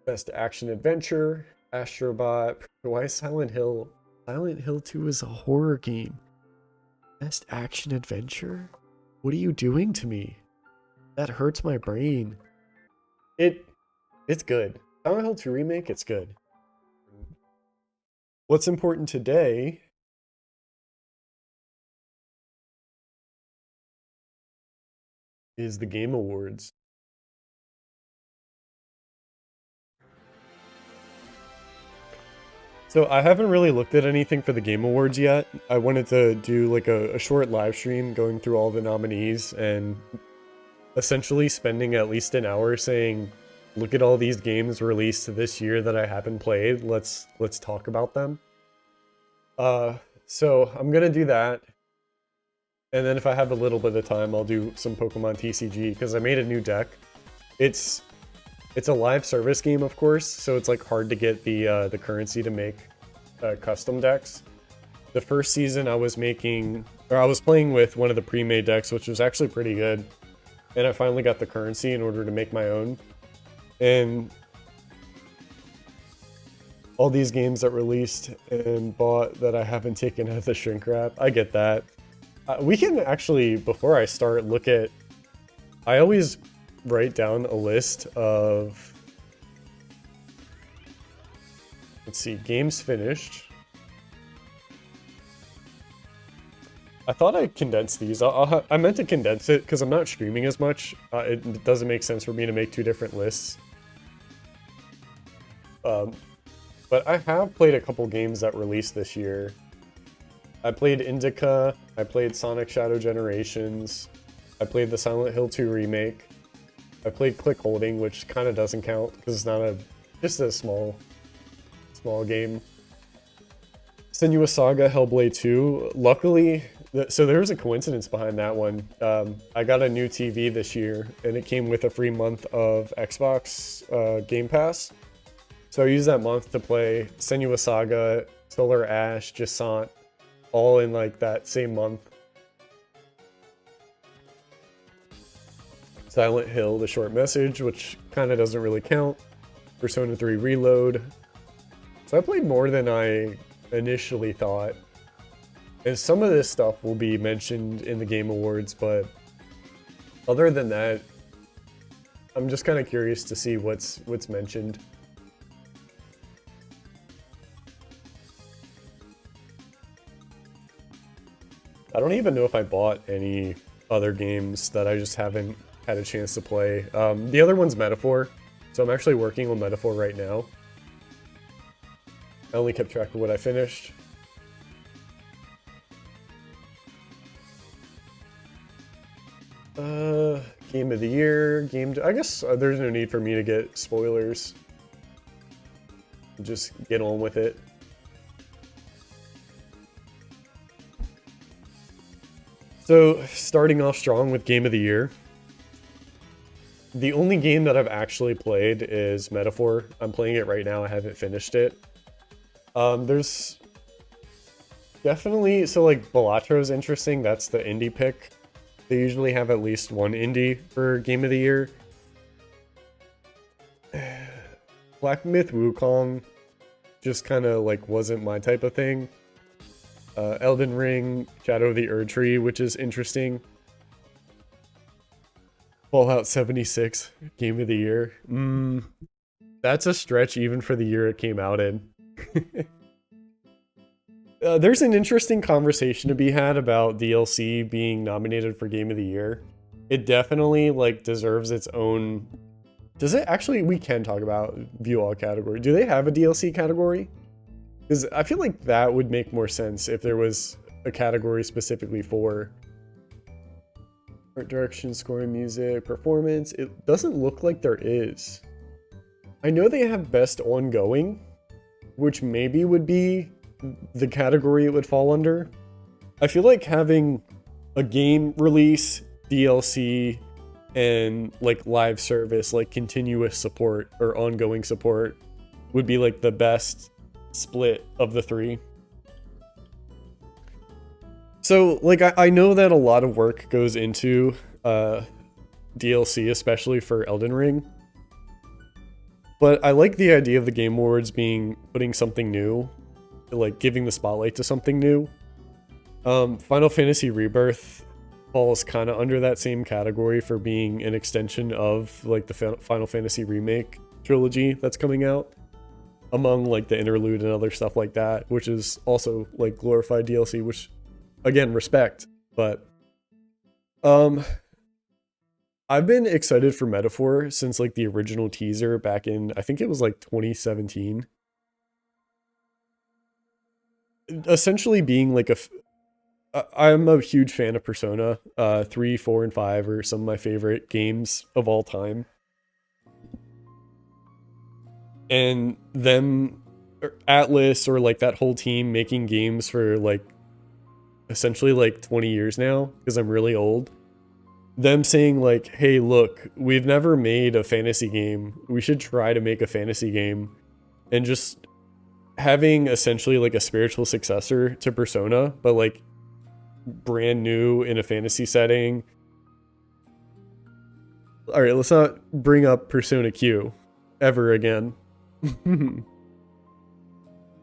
Best action adventure, Astrobot. Why Silent Hill? Silent Hill 2 is a horror game. Best action adventure? What are you doing to me? That hurts my brain. It it's good. Silent Hill 2 remake, it's good. What's important today is the Game Awards. So I haven't really looked at anything for the Game Awards yet. I wanted to do like a short live stream going through all the nominees and essentially spending at least an hour saying, look at all these games released this year that I haven't played. Let's talk about them. So I'm gonna do that. And then if I have a little bit of time, I'll do some Pokemon TCG because I made a new deck. It's a live service game, of course, so it's like hard to get the currency to make custom decks. The first season I was playing with one of the pre-made decks, which was actually pretty good, and I finally got the currency in order to make my own. And all these games that released and bought that I haven't taken out of the shrink wrap, I get that. We can actually, before I start, look at... I always write down a list of, let's see, games finished. I thought I condensed these. I meant to condense it because I'm not streaming as much. It doesn't make sense for me to make two different lists. But I have played a couple games that released this year. I played Indica, I played Sonic Shadow Generations, I played the Silent Hill 2 remake. I played Click Holding, which kind of doesn't count because it's not just a small game. Senua's Saga Hellblade 2. Luckily, so there was a coincidence behind that one. I got a new TV this year, and it came with a free month of Xbox Game Pass. So I used that month to play Senua's Saga, Solar Ash, Jusant, all in like that same month. Silent Hill, The Short Message, which kind of doesn't really count. Persona 3 Reload. So I played more than I initially thought. And some of this stuff will be mentioned in the Game Awards, but other than that, I'm just kind of curious to see what's mentioned. I don't even know if I bought any other games that I just haven't had a chance to play. The other one's Metaphor, so I'm actually working on Metaphor right now. I only kept track of what I finished. Game of the year, I guess there's no need for me to get spoilers. Just get on with it. So, starting off strong with Game of the Year. The only game that I've actually played is Metaphor. I'm playing it right now. I haven't finished it. There's definitely... So, like, Balatro is interesting. That's the indie pick. They usually have at least one indie for Game of the Year. Black Myth Wukong just kind of, like, wasn't my type of thing. Elden Ring, Shadow of the Erdtree, which is interesting. Fallout 76, Game of the Year. That's a stretch even for the year it came out in. There's an interesting conversation to be had about DLC being nominated for Game of the Year. It definitely, like, deserves its own... Does it actually... We can talk about View All category. Do they have a DLC category? Because I feel like that would make more sense if there was a category specifically for art direction, scoring, music, performance. It doesn't look like there is. I know they have best ongoing, which maybe would be the category it would fall under. I feel like having a game release, DLC, and like live service, like continuous support or ongoing support would be like the best split of the three. So like I know that a lot of work goes into DLC, especially for Elden Ring. But I like the idea of the Game Awards being putting something new, like giving the spotlight to something new. Final Fantasy Rebirth falls kind of under that same category for being an extension of like the Final Fantasy Remake trilogy that's coming out, among like the interlude and other stuff like that, which is also like glorified DLC, which again, respect. But I've been excited for Metaphor since like the original teaser back in, I think it was like 2017. Essentially being like I'm a huge fan of Persona. 3, 4, and 5 are some of my favorite games of all time. And them, Atlas, or like that whole team making games for like essentially like 20 years now, because I'm really old. Them saying like, hey, look, we've never made a fantasy game. We should try to make a fantasy game. And just having essentially like a spiritual successor to Persona, but like brand new in a fantasy setting. All right, let's not bring up Persona Q ever again.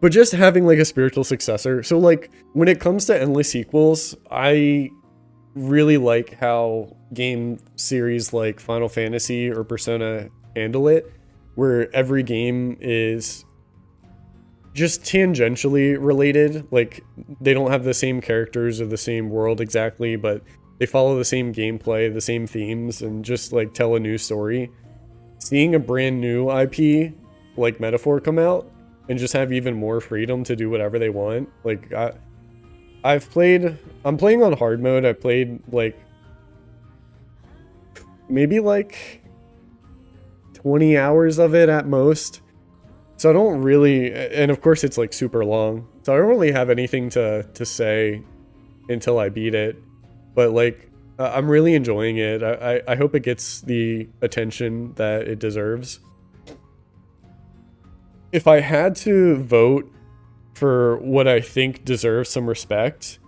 But just having like a spiritual successor. So like when it comes to endless sequels, I really like how game series like Final Fantasy or Persona handle it, where every game is just tangentially related. Like they don't have the same characters or the same world exactly, but they follow the same gameplay, the same themes, and just like tell a new story. Seeing a brand new IP like Metaphor come out and just have even more freedom to do whatever they want. Like I'm playing on hard mode. I played like maybe like 20 hours of it at most. So I don't really, and of course it's like super long. So I don't really have anything to say until I beat it. But like, I'm really enjoying it. I hope it gets the attention that it deserves. If I had to vote for what I think deserves some respect,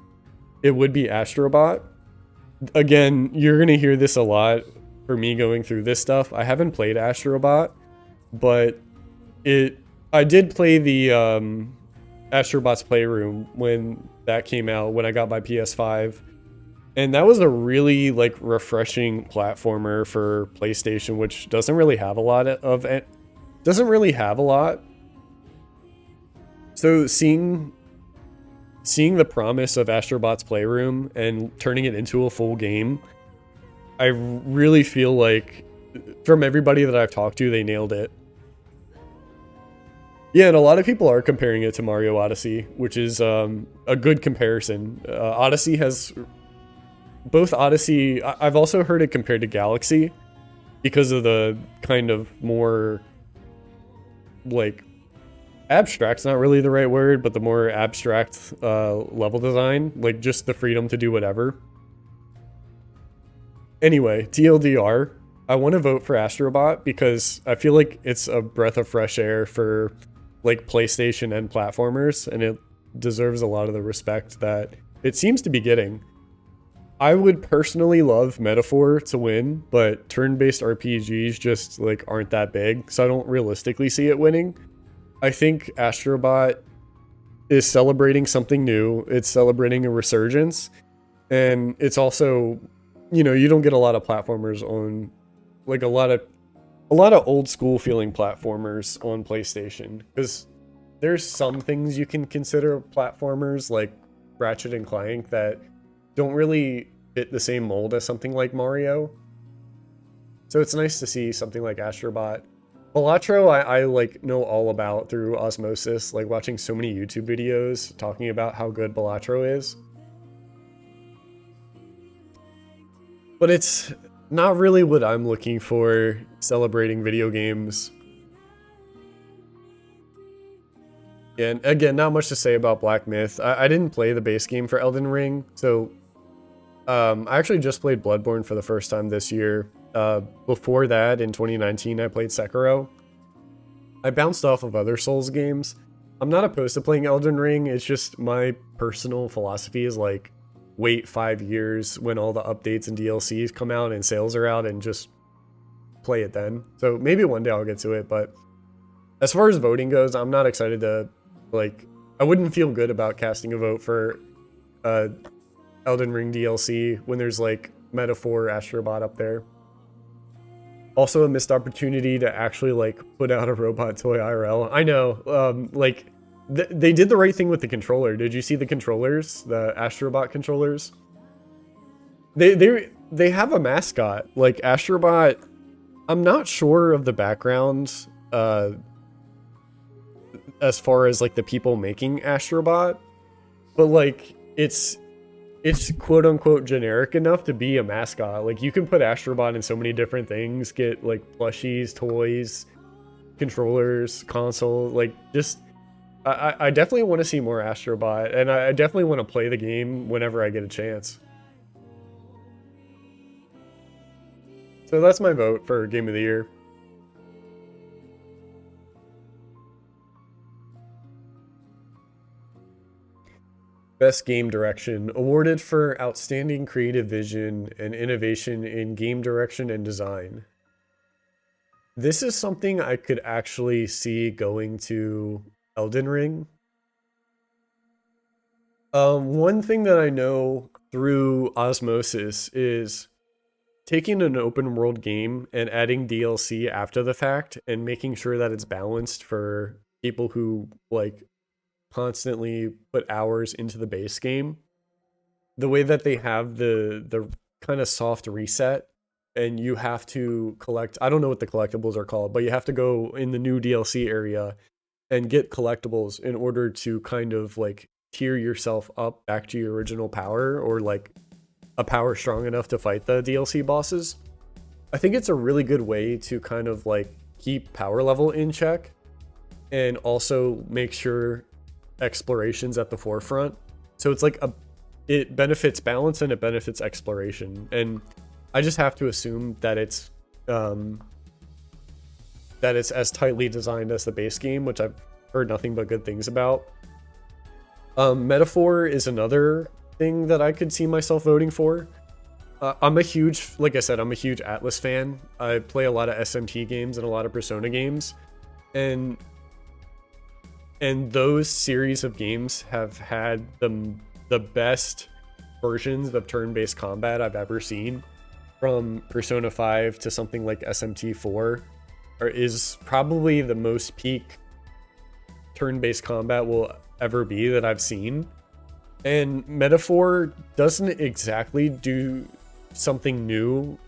it would be Astrobot. Again, you're going to hear this a lot for me going through this stuff. I haven't played Astrobot, but I did play the Astrobot's Playroom when that came out, when I got my PS5. And that was a really like refreshing platformer for PlayStation, which doesn't really have a lot of it. Doesn't really have a lot. So seeing the promise of Astrobot's Playroom and turning it into a full game, I really feel like from everybody that I've talked to, they nailed it. Yeah, and a lot of people are comparing it to Mario Odyssey, which is a good comparison. Odyssey has... Both Odyssey... I've also heard it compared to Galaxy because of the kind of more... like... abstract's not really the right word, but the more abstract level design. Like, just the freedom to do whatever. Anyway, TLDR, I want to vote for Astrobot because I feel like it's a breath of fresh air for like PlayStation and platformers, and it deserves a lot of the respect that it seems to be getting. I would personally love Metaphor to win, but turn-based RPGs just like aren't that big, so I don't realistically see it winning. I think Astrobot is celebrating something new. It's celebrating a resurgence, and it's also, you know, you don't get a lot of platformers on, like a lot of old school feeling platformers on PlayStation, because there's some things you can consider platformers like Ratchet and Clank that don't really fit the same mold as something like Mario. So it's nice to see something like Astrobot. Balatro, I like know all about through osmosis, like watching so many YouTube videos talking about how good Balatro is. But it's not really what I'm looking for celebrating video games. And again, not much to say about Black Myth. I didn't play the base game for Elden Ring, so I actually just played Bloodborne for the first time this year. Before that, in 2019, I played Sekiro. I bounced off of other Souls games. I'm not opposed to playing Elden Ring, it's just my personal philosophy is like, wait 5 years when all the updates and DLCs come out and sales are out and just play it then. So maybe one day I'll get to it, but As far as voting goes, I'm not excited to, like, I wouldn't feel good about casting a vote for uh, Elden Ring DLC when there's like Metaphor Astrobot up there. Also a missed opportunity to actually like put out a robot toy IRL. I know, like they did the right thing with the controller. Did you see the controllers, the Astrobot controllers? They have a mascot. Like Astrobot, I'm not sure of the background as far as like the people making Astrobot, but like it's quote unquote generic enough to be a mascot. Like you can put Astrobot in so many different things, get like plushies, toys, controllers, console, like just I definitely want to see more Astrobot, and I definitely want to play the game whenever I get a chance. So that's my vote for Game of the Year. Best Game Direction, awarded for outstanding creative vision and innovation in game direction and design. This is something I could actually see going to Elden Ring. One thing that I know through osmosis is taking an open world game and adding DLC after the fact and making sure that it's balanced for people who like constantly put hours into the base game. The way that they have the kind of soft reset and you have to collect, I don't know what the collectibles are called, but you have to go in the new DLC area and get collectibles in order to kind of like tier yourself up back to your original power, or like a power strong enough to fight the DLC bosses. I think it's a really good way to kind of like keep power level in check and also make sure exploration's at the forefront. So it's like it benefits balance and it benefits exploration. And I just have to assume that it's as tightly designed as the base game, which I've heard nothing but good things about. Metaphor is another thing that I could see myself voting for. I'm a huge, like I said, I'm a huge Atlas fan. I play a lot of SMT games and a lot of Persona games, and those series of games have had the best versions of turn-based combat I've ever seen. From Persona 5 to something like SMT 4, is probably the most peak turn-based combat will ever be that I've seen. And Metaphor doesn't exactly do something new,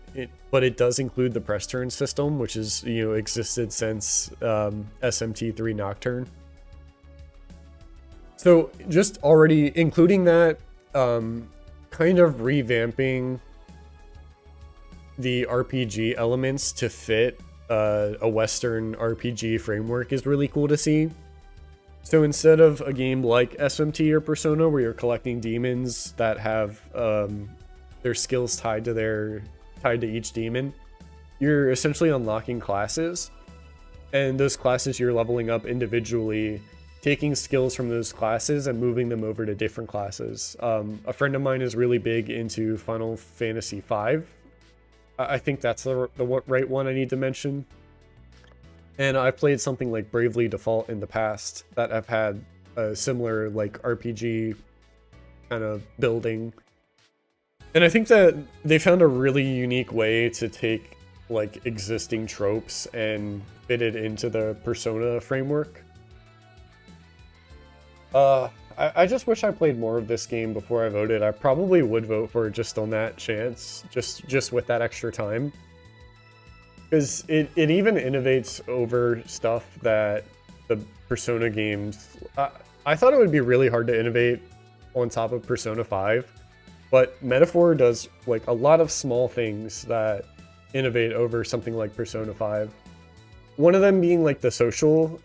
but it does include the press turn system, which is, existed since SMT3 Nocturne. So just already including that, kind of revamping the RPG elements to fit a Western RPG framework is really cool to see. So instead of a game like SMT or Persona where you're collecting demons that have their skills tied to each demon, you're essentially unlocking classes, and those classes you're leveling up individually, taking skills from those classes and moving them over to different classes. A friend of mine is really big into Final Fantasy V. I think that's the right one I need to mention. And I've played something like Bravely Default in the past that have had a similar like RPG kind of building. And I think that they found a really unique way to take like existing tropes and fit it into the Persona framework. I just wish I played more of this game before I voted. I probably would vote for it just on that chance, just with that extra time. Because it even innovates over stuff that the Persona games... I thought it would be really hard to innovate on top of Persona 5, but Metaphor does like a lot of small things that innovate over something like Persona 5. One of them being like the social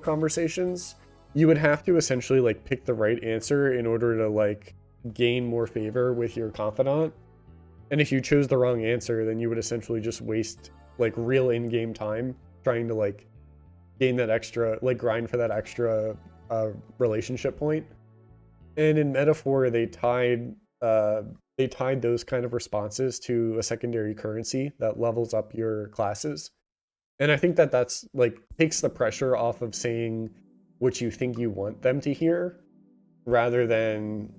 conversations. You would have to essentially like pick the right answer in order to like gain more favor with your confidant. And if you chose the wrong answer, then you would essentially just waste like real in-game time trying to like gain that extra, like grind for that extra relationship point. And in Metaphor, they tied those kind of responses to a secondary currency that levels up your classes. And I think that that's like takes the pressure off of saying what you think you want them to hear rather than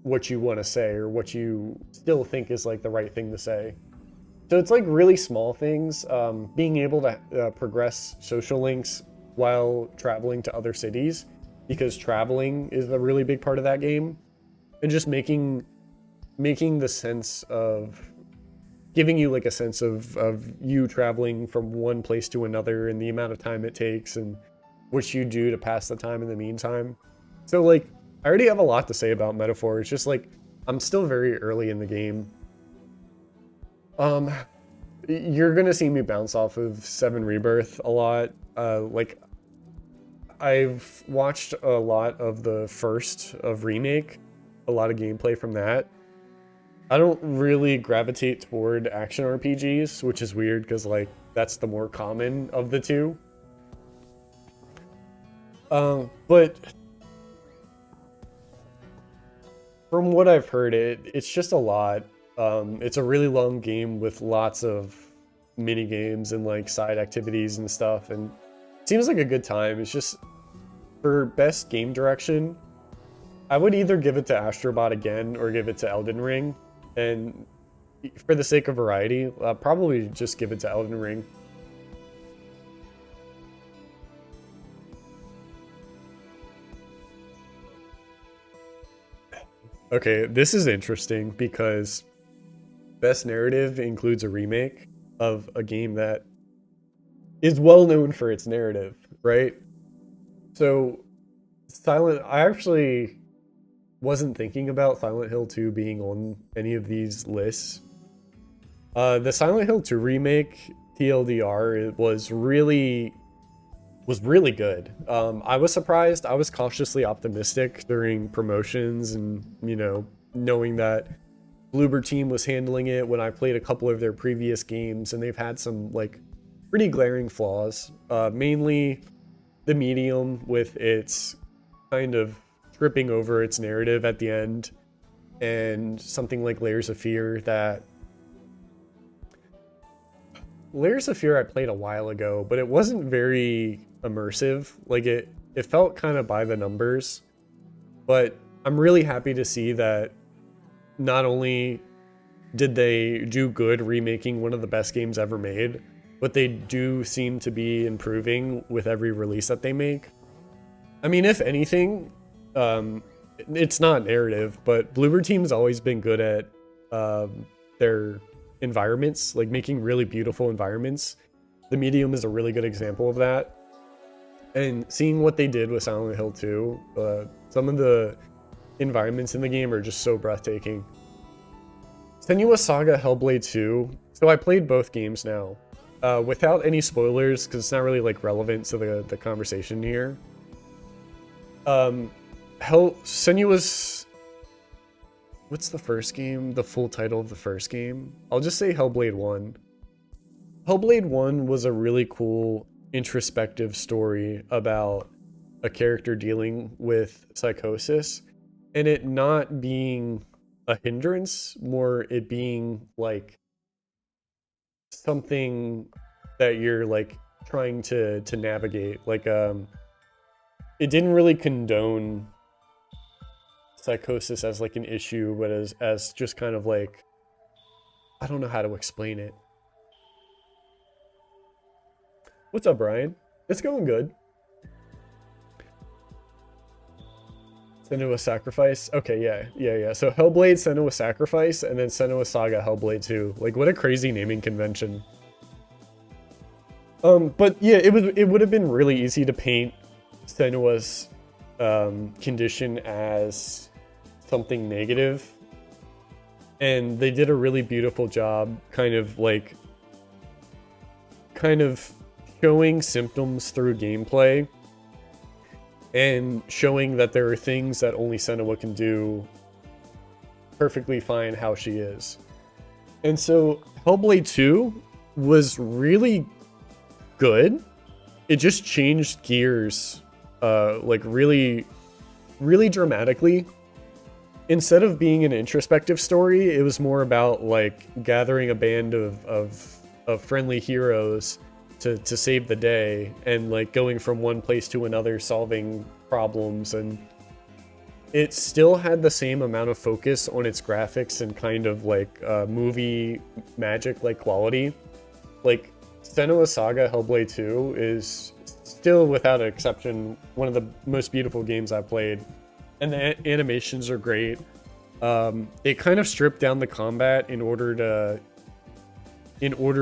what you want to say or what you still think is like the right thing to say. So it's like really small things, being able to progress social links while traveling to other cities, because traveling is a really big part of that game, and just making the sense of giving you like a sense of you traveling from one place to another and the amount of time it takes and what you do to pass the time in the meantime. So like I already have a lot to say about Metaphor. It's just like I'm still very early in the game. You're gonna see me bounce off of 7 Rebirth a lot. Like I've watched a lot of the first of Remake, a lot of gameplay from that. I don't really gravitate toward action RPGs, which is weird because like that's the more common of the two. But from what I've heard, it's just a lot. It's a really long game with lots of mini games and like side activities and stuff, and it seems like a good time. It's just for best game direction, I would either give it to Astrobot again or give it to Elden Ring, and for the sake of variety, I'll probably just give it to Elden Ring. Okay, this is interesting because best narrative includes a remake of a game that is well known for its narrative, right? So I actually wasn't thinking about Silent Hill 2 being on any of these lists. The Silent Hill 2 remake, TLDR, it was really good. I was surprised. I was cautiously optimistic during promotions and, you know, knowing that Bloober Team was handling it when I played a couple of their previous games, and they've had some like pretty glaring flaws. Mainly the medium with its kind of tripping over its narrative at the end, and something like Layers of Fear I played a while ago, but it wasn't very immersive. Like it felt kind of by the numbers. But I'm really happy to see that not only did they do good remaking one of the best games ever made, but they do seem to be improving with every release that they make. I mean, if anything, it's not narrative, but Bloober Team's always been good at their environments, like making really beautiful environments. The Medium is a really good example of that. And seeing what they did with Silent Hill 2, some of the environments in the game are just so breathtaking. Senua's Saga Hellblade 2. So I played both games now. Without any spoilers, because it's not really like relevant to the conversation here. Senua's... What's the first game? The full title of the first game? I'll just say Hellblade 1. Hellblade 1 was a really cool introspective story about a character dealing with psychosis, and it not being a hindrance, more it being like something that you're like trying to navigate. Like it didn't really condone psychosis as like an issue, but as just kind of like, I don't know how to explain it. What's up, Brian? It's going good. Senua's Sacrifice. Okay, yeah. So Hellblade, Senua's Sacrifice, and then Senua's Saga, Hellblade 2. Like, what a crazy naming convention. But yeah, it would have been really easy to paint Senua's condition as something negative, and they did a really beautiful job kind of showing symptoms through gameplay and showing that there are things that only Senua can do perfectly fine how she is. And so Hellblade 2 was really good. It just changed gears like really dramatically. Instead of being an introspective story, it was more about like gathering a band of friendly heroes to save the day, and like going from one place to another solving problems, and it still had the same amount of focus on its graphics and kind of like movie magic like quality. Like Senua Saga Hellblade 2 is still without exception one of the most beautiful games I've played, and the animations are great. It kind of stripped down the combat in order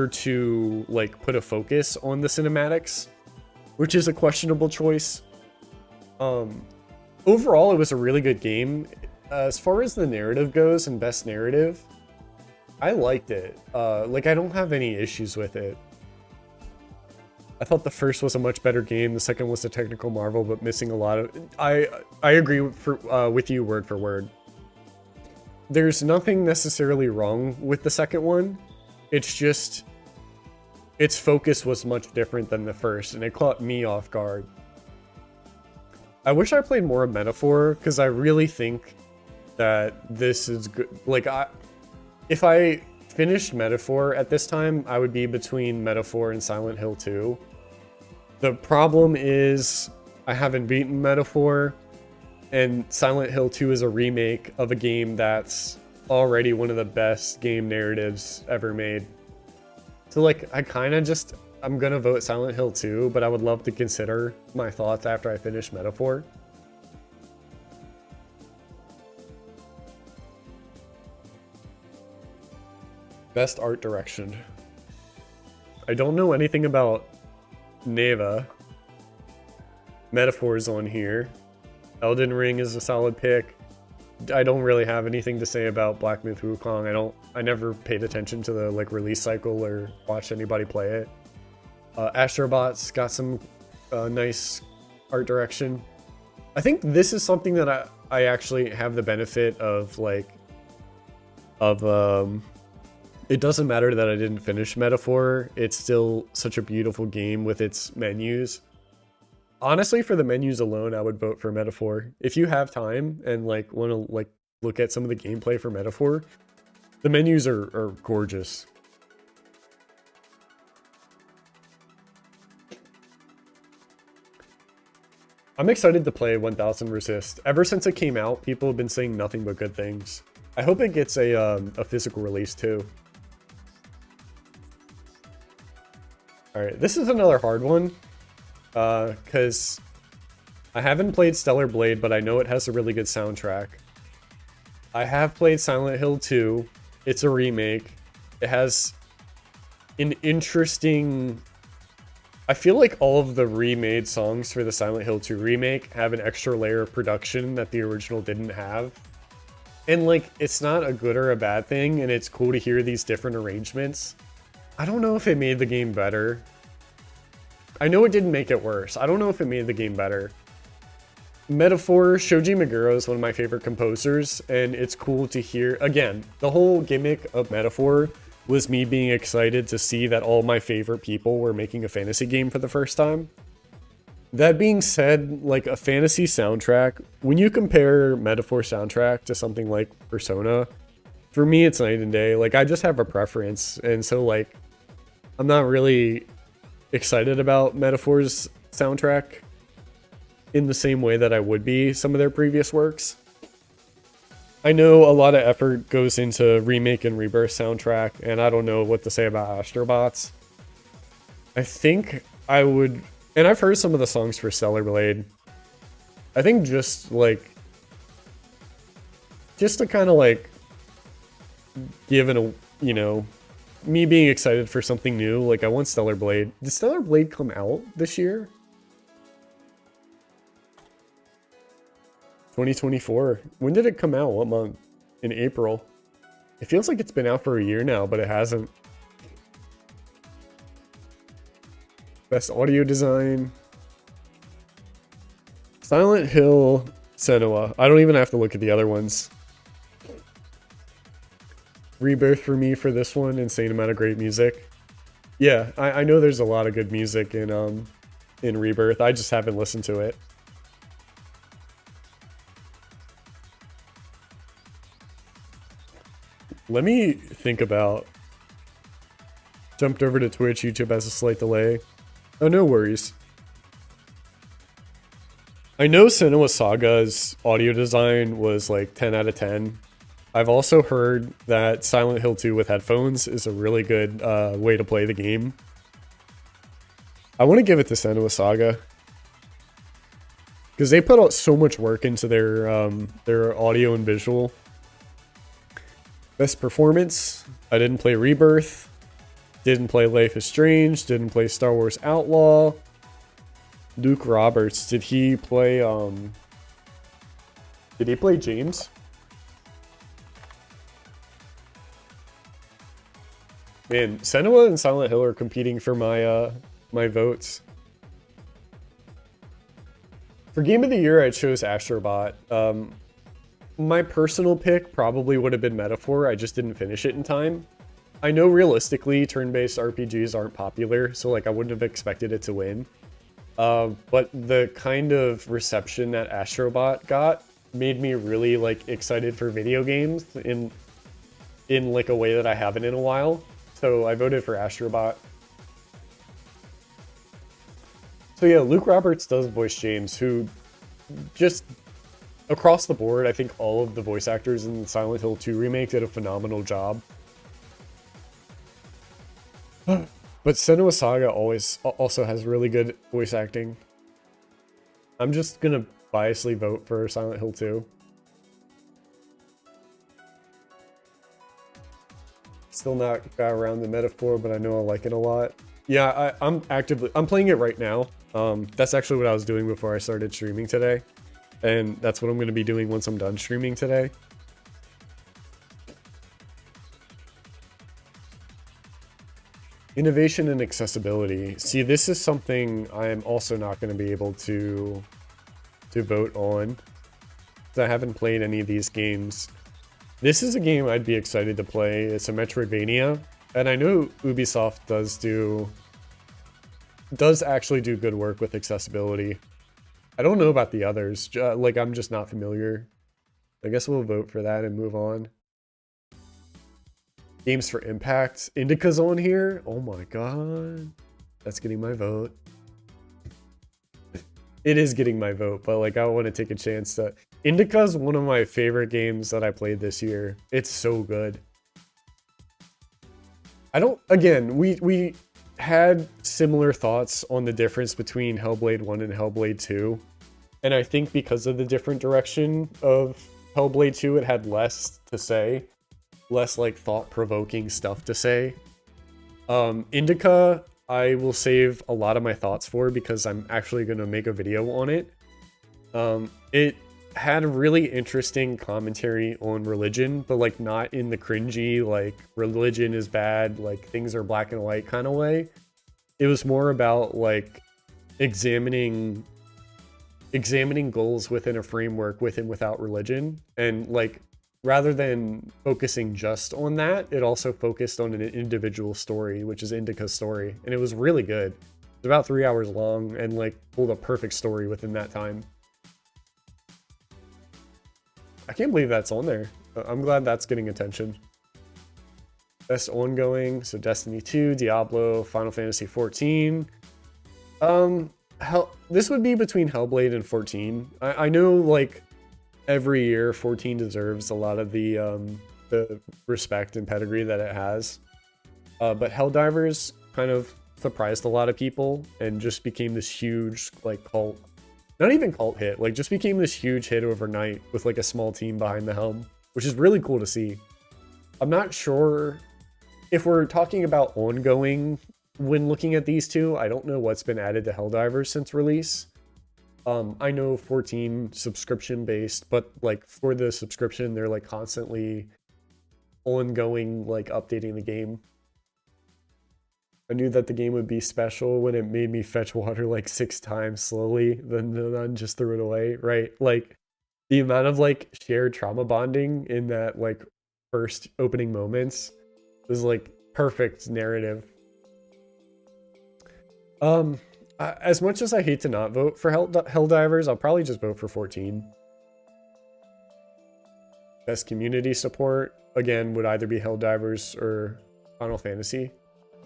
to like put a focus on the cinematics, which is a questionable choice. Overall, it was a really good game. As far as the narrative goes and best narrative, I liked it. Like, I don't have any issues with it. I thought the first was a much better game. The second was a technical marvel, but missing a lot of... I agree with you word for word. There's nothing necessarily wrong with the second one. It's just... its focus was much different than the first, and it caught me off guard. I wish I played more of Metaphor, because I really think that this is good. Like, if I finished Metaphor at this time, I would be between Metaphor and Silent Hill 2. The problem is, I haven't beaten Metaphor, and Silent Hill 2 is a remake of a game that's already one of the best game narratives ever made. So, like, I'm gonna vote Silent Hill 2, but I would love to consider my thoughts after I finish Metaphor. Best art direction. I don't know anything about Neva. Metaphor's on here. Elden Ring is a solid pick. I don't really have anything to say about Black Myth Wukong. I never paid attention to the like release cycle or watched anybody play it. Astrobot's got some nice art direction. I think this is something that I actually have the benefit of, like, it doesn't matter that I didn't finish Metaphor. It's still such a beautiful game with its menus. Honestly, for the menus alone, I would vote for Metaphor. If you have time and like want to like look at some of the gameplay for Metaphor, the menus are gorgeous. I'm excited to play 1000 Resist. Ever since it came out, people have been saying nothing but good things. I hope it gets a physical release too. Alright, this is another hard one. Because I haven't played Stellar Blade, but I know it has a really good soundtrack. I have played Silent Hill 2. It's a remake. It has an interesting... I feel like all of the remade songs for the Silent Hill 2 remake have an extra layer of production that the original didn't have. And like, it's not a good or a bad thing, and it's cool to hear these different arrangements. I don't know if it made the game better. I know it didn't make it worse. I don't know if it made the game better. Metaphor, Shoji Meguro is one of my favorite composers, and it's cool to hear... Again, the whole gimmick of Metaphor was me being excited to see that all my favorite people were making a fantasy game for the first time. That being said, like a fantasy soundtrack, when you compare Metaphor soundtrack to something like Persona, for me it's night and day. Like, I just have a preference, and so like, I'm not really excited about Metaphor's soundtrack in the same way that I would be some of their previous works. I know a lot of effort goes into Remake and Rebirth soundtrack, and I don't know what to say about Astrobots. I think I would... And I've heard some of the songs for Stellar Blade. I think just, like... Just to kind of, like... Give it a... You know... Me being excited for something new. Like, I want Stellar Blade. Did Stellar Blade come out this year? 2024. When did it come out? What month? In April. It feels like it's been out for a year now, but it hasn't. Best audio design. Silent Hill, Senua. I don't even have to look at the other ones. Rebirth for me for this one. Insane amount of great music. Yeah, I know there's a lot of good music in Rebirth. I just haven't listened to it. Let me think about... Jumped over to Twitch. YouTube has a slight delay. Oh, no worries. I know Senua Saga's audio design was like 10 out of 10. I've also heard that Silent Hill 2 with headphones is a really good way to play the game. I want to give it to Senua Saga, because they put out so much work into their audio and visual. Best performance, I didn't play Rebirth, didn't play Life is Strange, didn't play Star Wars Outlaw. Luke Roberts, did he play James? Man, Senua and Silent Hill are competing for my my votes. For Game of the Year, I chose Astrobot. My personal pick probably would have been Metaphor. I just didn't finish it in time. I know realistically turn-based RPGs aren't popular, so like I wouldn't have expected it to win. But the kind of reception that Astrobot got made me really like excited for video games in like a way that I haven't in a while. So I voted for Astrobot. So yeah, Luke Roberts does voice James, who just across the board, I think all of the voice actors in the Silent Hill 2 remake did a phenomenal job. But Senua Saga also has really good voice acting. I'm just gonna biasly vote for Silent Hill 2. Still not got around the Metaphor, but I know I like it a lot. Yeah, I'm playing it right now. That's actually what I was doing before I started streaming today. And that's what I'm gonna be doing once I'm done streaming today. Innovation and accessibility. See, this is something I am also not going to be able to vote on, because I haven't played any of these games. This is a game I'd be excited to play. It's a Metroidvania, and I know Ubisoft does actually do good work with accessibility. I don't know about the others. Like, I'm just not familiar. I guess we'll vote for that and move on. Games for Impact. Indica's on here. Oh my god. That's getting my vote. It is getting my vote, but like I want to take a chance to... Indica's one of my favorite games that I played this year. It's so good. Again, we had similar thoughts on the difference between Hellblade 1 and Hellblade 2. And I think because of the different direction of Hellblade 2, it had less to say. Less like thought-provoking stuff to say. Indica, I will save a lot of my thoughts for because I'm actually going to make a video on it. It had a really interesting commentary on religion, but like not in the cringy, like religion is bad, like things are black and white kind of way. It was more about like examining goals within a framework with and without religion, and like rather than focusing just on that, it also focused on an individual story, which is Indica's story. And it was really good. It's about 3 hours long and like told a perfect story within that time. I can't believe that's on there. I'm glad that's getting attention. Best ongoing, so Destiny 2, Diablo, Final Fantasy 14. This would be between Hellblade and 14. I know like every year 14 deserves a lot of the respect and pedigree that it has, but Helldivers kind of surprised a lot of people and just became this huge like cult, not even cult hit, like just became this huge hit overnight with like a small team behind the helm, which is really cool to see. I'm not sure if we're talking about ongoing when looking at these two. I don't know what's been added to Helldivers since release. I know 14 subscription based, but like for the subscription, they're like constantly ongoing, like updating the game. I knew that the game would be special when it made me fetch water like 6 times slowly, then just threw it away, right? Like the amount of like shared trauma bonding in that like first opening moments was like perfect narrative. As much as I hate to not vote for Helldivers, I'll probably just vote for 14. Best community support, again, would either be Helldivers or Final Fantasy.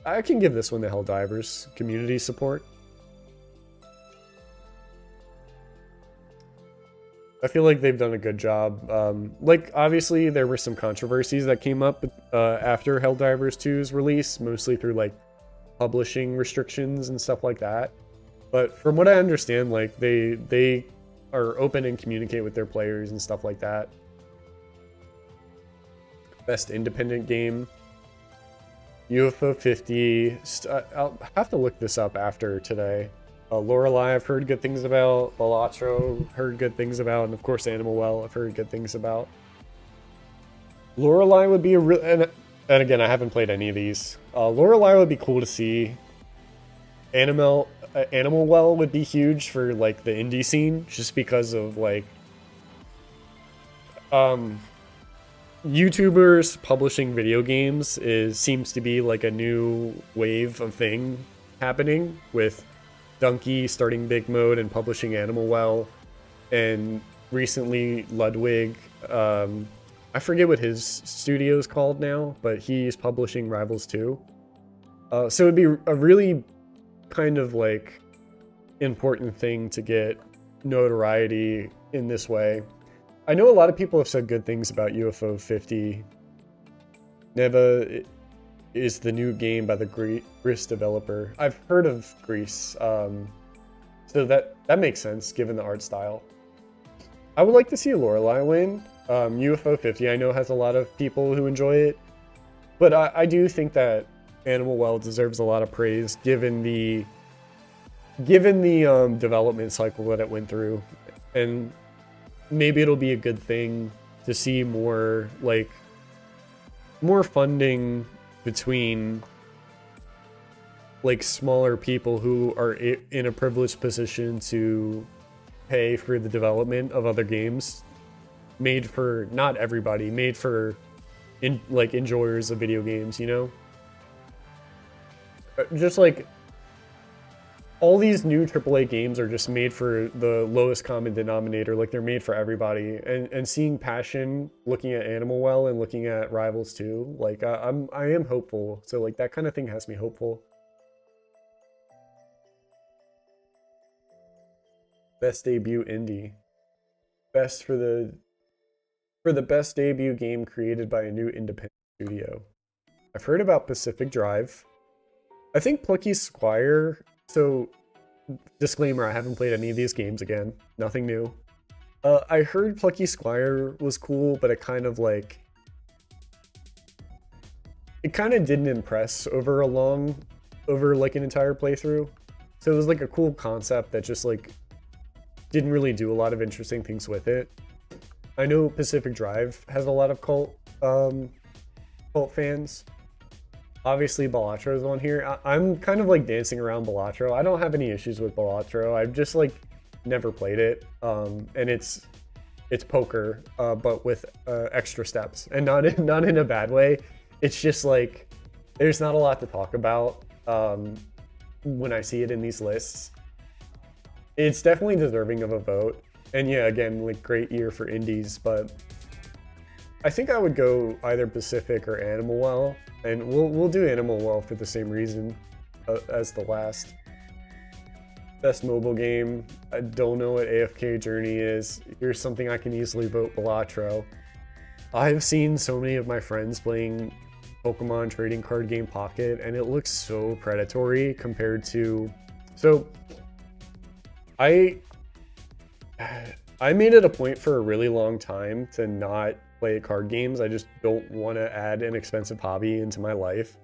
I can give this one to Helldivers community support. I feel like they've done a good job. Like, obviously, there were some controversies that came up after Helldivers 2's release, mostly through, like, publishing restrictions and stuff like that. But from what I understand, like, they are open and communicate with their players and stuff like that. Best independent game. UFO 50. I'll have to look this up after today. Lorelei, I've heard good things about. Balatro, heard good things about. And of course, Animal Well, I've heard good things about. Lorelei would be a real... And again, I haven't played any of these. Lorelei would be cool to see. Animal Well would be huge for, like, the indie scene. Just because of, like... YouTubers publishing video games seems to be, like, a new wave of thing happening with... Dunkey starting Big Mode and publishing Animal Well, and recently Ludwig, I forget what his studio's called now, but he's publishing Rivals 2. So it'd be a really kind of like important thing to get notoriety in this way. I know a lot of people have said good things about UFO 50. Neva is the new game by the Gris developer. I've heard of Gris, so that makes sense given the art style. I would like to see Lorelei win. UFO 50 I know has a lot of people who enjoy it, but I do think that Animal Well deserves a lot of praise given the development cycle that it went through, and maybe it'll be a good thing to see more funding between like smaller people who are in a privileged position to pay for the development of other games made for not everybody, made for enjoyers of video games, you know? Just like all these new AAA games are just made for the lowest common denominator, like they're made for everybody. And seeing passion, looking at Animal Well and looking at Rivals 2, like I am hopeful. So like that kind of thing has me hopeful. Best debut indie. Best for the best debut game created by a new independent studio. I've heard about Pacific Drive. I think Plucky Squire. So, disclaimer, I haven't played any of these games again. Nothing new. I heard Plucky Squire was cool, but it kind of didn't impress over like an entire playthrough. So it was like a cool concept that just like didn't really do a lot of interesting things with it. I know Pacific Drive has a lot of cult fans. Obviously, Balatro's on here. I'm kind of like dancing around Balatro. I don't have any issues with Balatro. I've just like never played it. And it's poker, but with extra steps, and not in a bad way. It's just like there's not a lot to talk about when I see it in these lists. It's definitely deserving of a vote. And yeah, again, like great year for indies, but I think I would go either Pacific or Animal Well. And we'll do Animal Well for the same reason as the last. Best mobile game. I don't know what AFK Journey is. Here's something I can easily vote Balatro. I've seen so many of my friends playing Pokemon trading card game Pocket, and it looks so predatory compared to... So, I made it a point for a really long time to not play card games. I just don't want to add an expensive hobby into my life.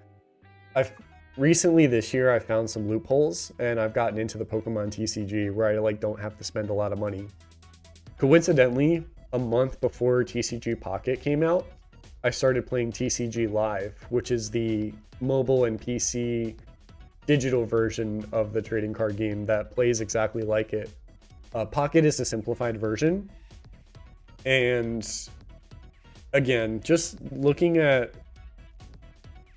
Recently this year I found some loopholes and I've gotten into the Pokemon TCG where I like don't have to spend a lot of money. Coincidentally, a month before TCG Pocket came out, I started playing TCG Live, which is the mobile and PC digital version of the trading card game that plays exactly like it. Pocket is a simplified version, and again, just looking at,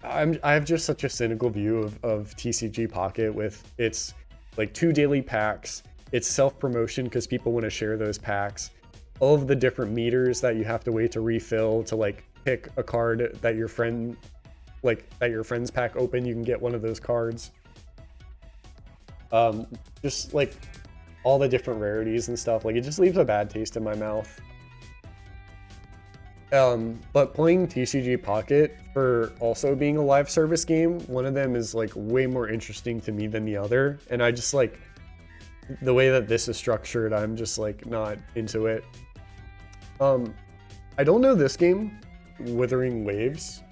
I have just such a cynical view of TCG Pocket with its like 2 daily packs, its self-promotion because people want to share those packs, all of the different meters that you have to wait to refill to like pick a card that your friend like that your friends pack open, you can get one of those cards. Just like all the different rarities and stuff, like it just leaves a bad taste in my mouth. But playing TCG Pocket for also being a live service game, one of them is like way more interesting to me than the other, and I just like the way that this is structured, I'm just like not into it. I don't know this game, Wuthering Waves,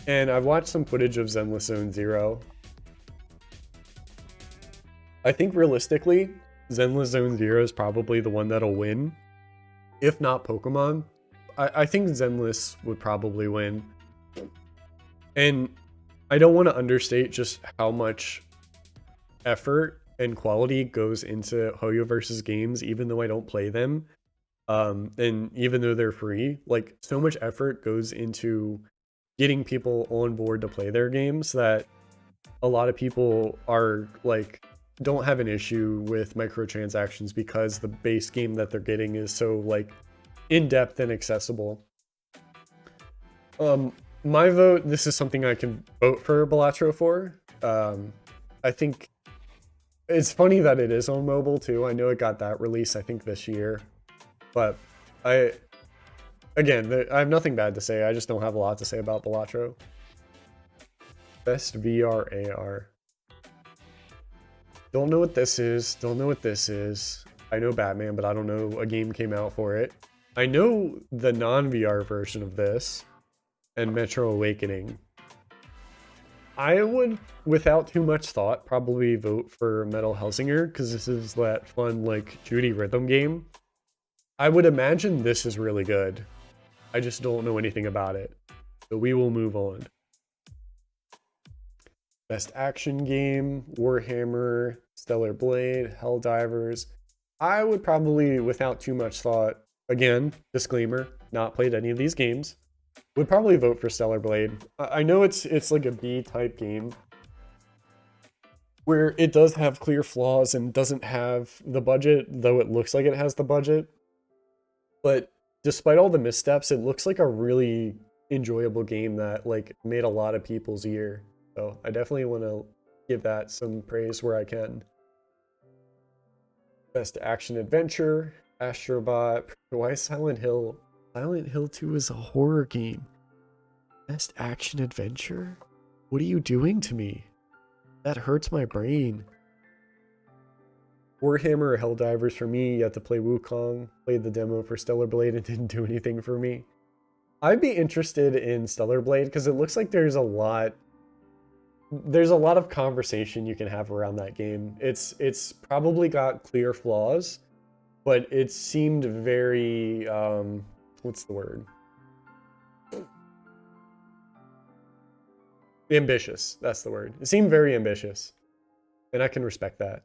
and I've watched some footage of Zenless Zone Zero. I think realistically, Zenless Zone Zero is probably the one that'll win, if not Pokemon. I think Zenless would probably win. And I don't want to understate just how much effort and quality goes into Hoyoverse's games, even though I don't play them. And even though they're free, like so much effort goes into getting people on board to play their games that a lot of people are like, don't have an issue with microtransactions because the base game that they're getting is so like in-depth and accessible. My vote, this is something I can vote for Balatro for. I think it's funny that it is on mobile too. I know it got that release, I think this year, but I have nothing bad to say. I just don't have a lot to say about Balatro. Best VR AR. Don't know what this is. Don't know what this is. I know Batman, but I don't know a game came out for it. I know the non-VR version of this and Metro Awakening. I would, without too much thought, probably vote for Metal Hellsinger because this is that fun, like, Judy rhythm game. I would imagine this is really good. I just don't know anything about it. So we will move on. Best action game, Warhammer, Stellar Blade, Helldivers. I would probably, without too much thought, again, disclaimer, not played any of these games, would probably vote for Stellar Blade. I know it's like a B-type game where it does have clear flaws and doesn't have the budget, though it looks like it has the budget. But despite all the missteps, it looks like a really enjoyable game that like made a lot of people's year. So I definitely want to give that some praise where I can. Best action adventure, Astrobot. Why Silent Hill? Silent Hill 2 is a horror game. Best action adventure? What are you doing to me? That hurts my brain. Warhammer or Helldivers for me. You have to play Wukong. Played the demo for Stellar Blade and didn't do anything for me. I'd be interested in Stellar Blade because it looks like there's a lot of conversation you can have around that game. It's probably got clear flaws, but it seemed very what's the word? Ambitious. That's the word. It seemed very ambitious, and I can respect that.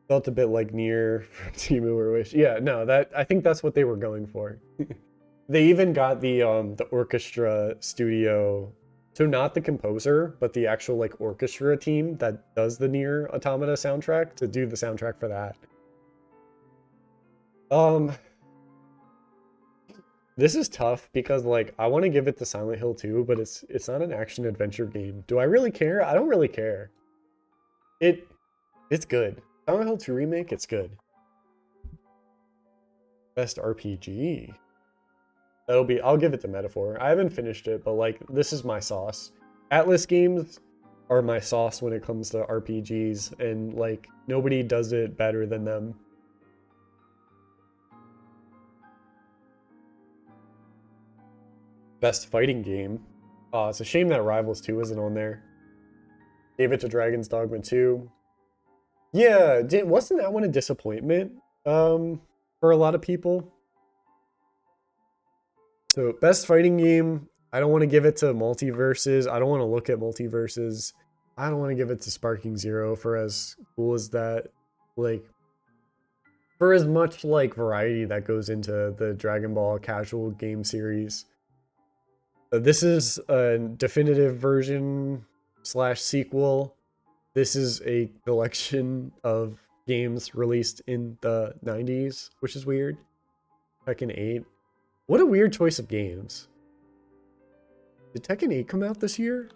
Felt a bit like Nier from Temu or Wish. Yeah, no, I think that's what they were going for. They even got the orchestra studio. So not the composer, but the actual like orchestra team that does the Nier Automata soundtrack to do the soundtrack for that. This is tough because like I want to give it to Silent Hill 2, but it's not an action adventure game. Do I really care? I don't really care. It's good. Silent Hill 2 remake, it's good. Best RPG. I'll give it to Metaphor. I haven't finished it, but like, this is my sauce. Atlas games are my sauce when it comes to RPGs, and like, nobody does it better than them. Best fighting game. It's a shame that Rivals 2 isn't on there. Gave it to Dragon's Dogma 2. Yeah, wasn't that one a disappointment for a lot of people? So best fighting game, I don't want to give it to Multiverses. I don't want to look at Multiverses. I don't want to give it to Sparking Zero for as cool as that. Like, for as much like variety that goes into the Dragon Ball casual game series. This is a definitive version / sequel. This is a collection of games released in the 90s, which is weird. Tekken 8. What a weird choice of games. Did Tekken 8 come out this year?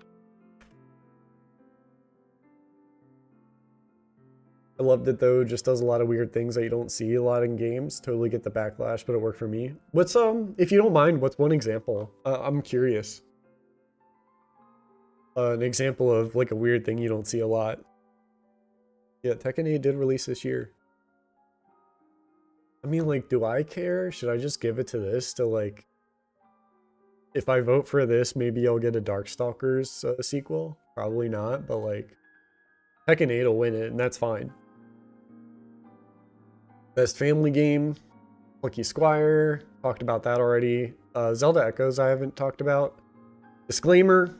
I loved it though, just does a lot of weird things that you don't see a lot in games. Totally get the backlash, but it worked for me. What's, if you don't mind, what's one example? I'm curious. An example of like a weird thing you don't see a lot. Yeah, Tekken 8 did release this year. I mean, like, do I care? Should I just give it to this to like... If I vote for this, maybe I'll get a Darkstalkers sequel? Probably not, but like... Tekken 8 will win it, and that's fine. Best family game, Lucky Squire, talked about that already. Zelda Echoes I haven't talked about. Disclaimer,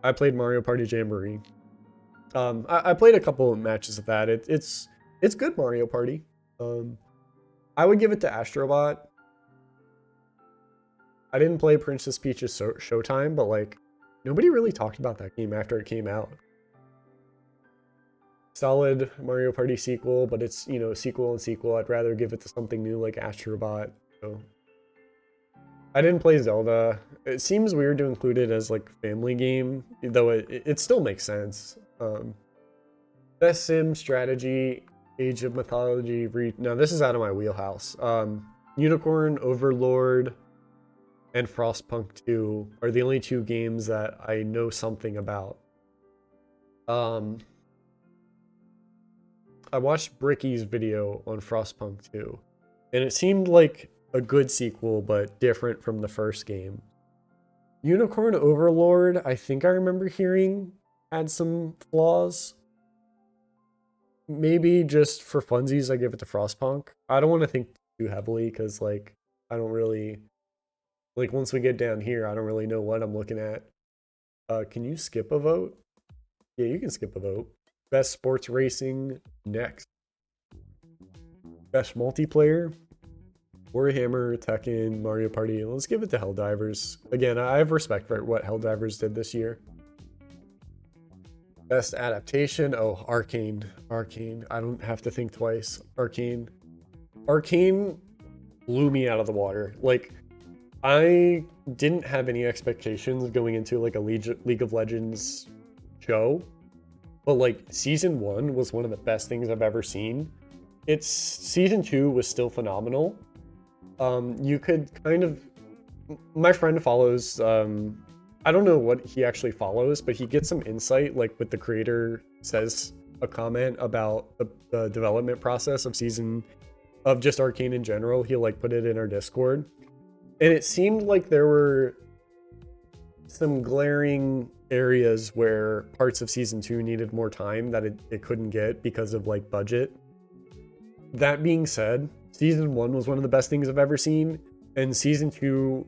I played Mario Party Jamboree. I played a couple of matches of that. It's good Mario Party. I would give it to Astrobot. I didn't play Princess Peach's Showtime, but like, nobody really talked about that game after it came out. Solid Mario Party sequel, but it's, you know, sequel and sequel. I'd rather give it to something new like Astrobot. So I didn't play Zelda. It seems weird to include it as like family game, though it still makes sense. Best Sim Strategy, Age of Mythology. Now this is out of my wheelhouse. Unicorn Overlord and Frostpunk 2 are the only two games that I know something about. I watched Bricky's video on Frostpunk 2, and it seemed like a good sequel, but different from the first game. Unicorn Overlord, I think I remember hearing, had some flaws. Maybe just for funsies, I give it to Frostpunk. I don't want to think too heavily, because, like, I don't really... Like, once we get down here, I don't really know what I'm looking at. Can you skip a vote? Yeah, you can skip a vote. Best Sports Racing, next. Best Multiplayer, Warhammer, Tekken, Mario Party. Let's give it to Helldivers. Again, I have respect for what Helldivers did this year. Best Adaptation, oh, Arcane. Arcane, I don't have to think twice. Arcane. Arcane blew me out of the water. Like, I didn't have any expectations going into like a League of Legends show. But like season 1 was one of the best things I've ever seen. Season 2 was still phenomenal. You could kind of, my friend follows, I don't know what he actually follows, but he gets some insight, like with the creator says a comment about the development process of just Arcane in general. He'll like put it in our Discord. And it seemed like there were some glaring areas where parts of season 2 needed more time that it couldn't get because of like budget. That being said, season 1 was one of the best things I've ever seen, and season 2,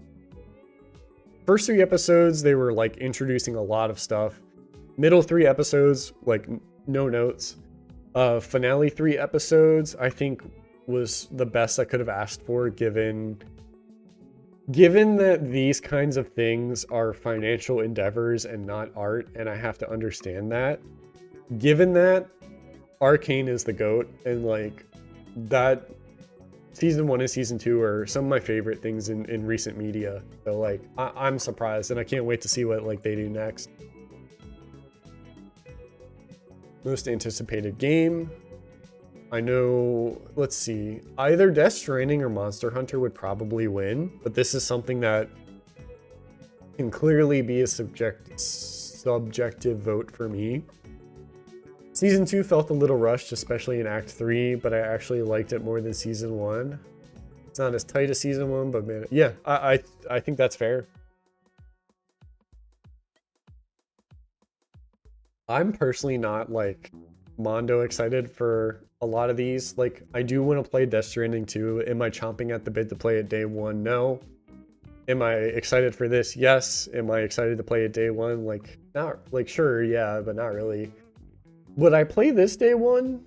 first 3 episodes, they were like introducing a lot of stuff. Middle 3 episodes, like no notes. Finale 3 episodes, I think was the best I could have asked for, given that these kinds of things are financial endeavors and not art, and I have to understand that. Given that, Arcane is the GOAT, and like that, season 1 and season 2 are some of my favorite things in recent media. So like, I'm surprised, and I can't wait to see what like they do next. Most anticipated game. I know, let's see, either Death Stranding or Monster Hunter would probably win, but this is something that can clearly be a subjective vote for me. Season 2 felt a little rushed, especially in Act 3, but I actually liked it more than Season 1. It's not as tight as Season 1, but man, yeah, I think that's fair. I'm personally not like Mondo excited for a lot of these. Like, I do want to play Death Stranding 2. Am I chomping at the bit to play it day 1? No. Am I excited for this? Yes. Am I excited to play it day 1? Like, not, like, sure, yeah, but not really. Would I play this day 1?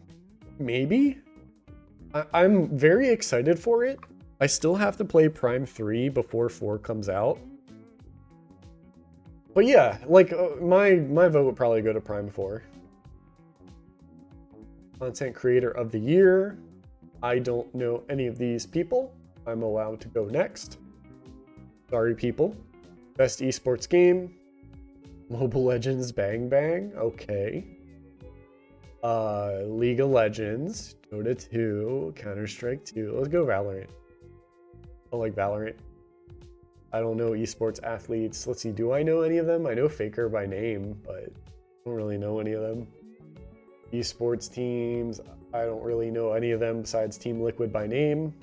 Maybe. I'm very excited for it. I still have to play Prime 3 before 4 comes out. But yeah, like, my vote would probably go to Prime 4. Content Creator of the Year. I don't know any of these people. I'm allowed to go next. Sorry, people. Best esports game. Mobile Legends Bang Bang. Okay. League of Legends. Dota 2. Counter-Strike 2. Let's go Valorant. I like Valorant. I don't know esports athletes. Let's see. Do I know any of them? I know Faker by name, but I don't really know any of them. Esports teams. I don't really know any of them besides Team Liquid by name.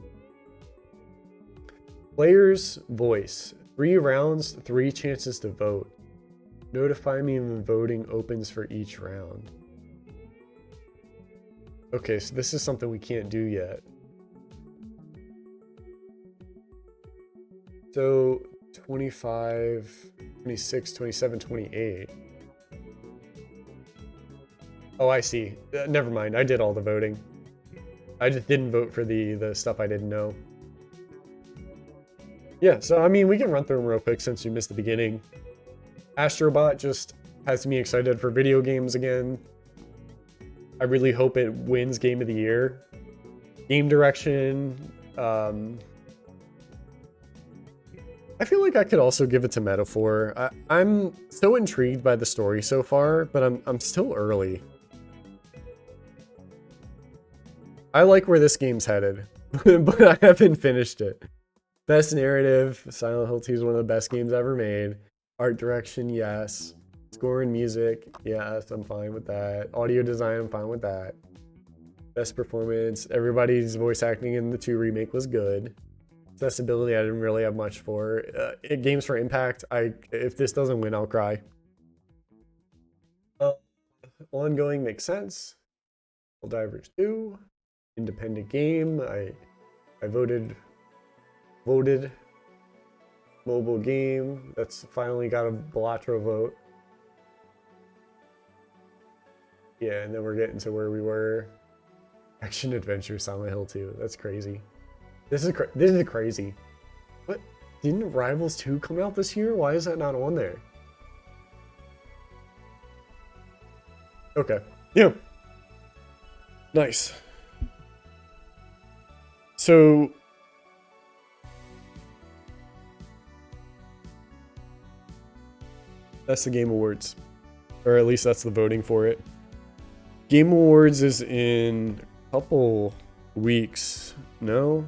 Players' voice. 3 rounds, 3 chances to vote. Notify me when voting opens for each round. Okay, so this is something we can't do yet. So 25, 26, 27, 28. Oh, I see. Never mind. I did all the voting. I just didn't vote for the stuff I didn't know. Yeah, so I mean, we can run through them real quick since you missed the beginning. Astrobot just has me excited for video games again. I really hope it wins Game of the Year. Game direction. I feel like I could also give it to Metaphor. I'm so intrigued by the story so far, but I'm still early. I like where this game's headed, but I haven't finished it. Best narrative, Silent Hill 2 is one of the best games ever made. Art direction, yes. Score and music, yes, I'm fine with that. Audio design, I'm fine with that. Best performance, everybody's voice acting in the 2 remake was good. Accessibility, I didn't really have much for. Games for Impact, if this doesn't win, I'll cry. Ongoing makes sense. Divers 2. Independent game, I voted. Mobile game, that's finally got a Balatro vote. Yeah, and then we're getting to where we were. Action Adventure Silent Hill 2, that's crazy. This is crazy. What? Didn't Rivals 2 come out this year? Why is that not on there? Okay. Yeah. Nice. So that's the Game Awards. Or at least that's the voting for it. Game Awards is in a couple weeks. No?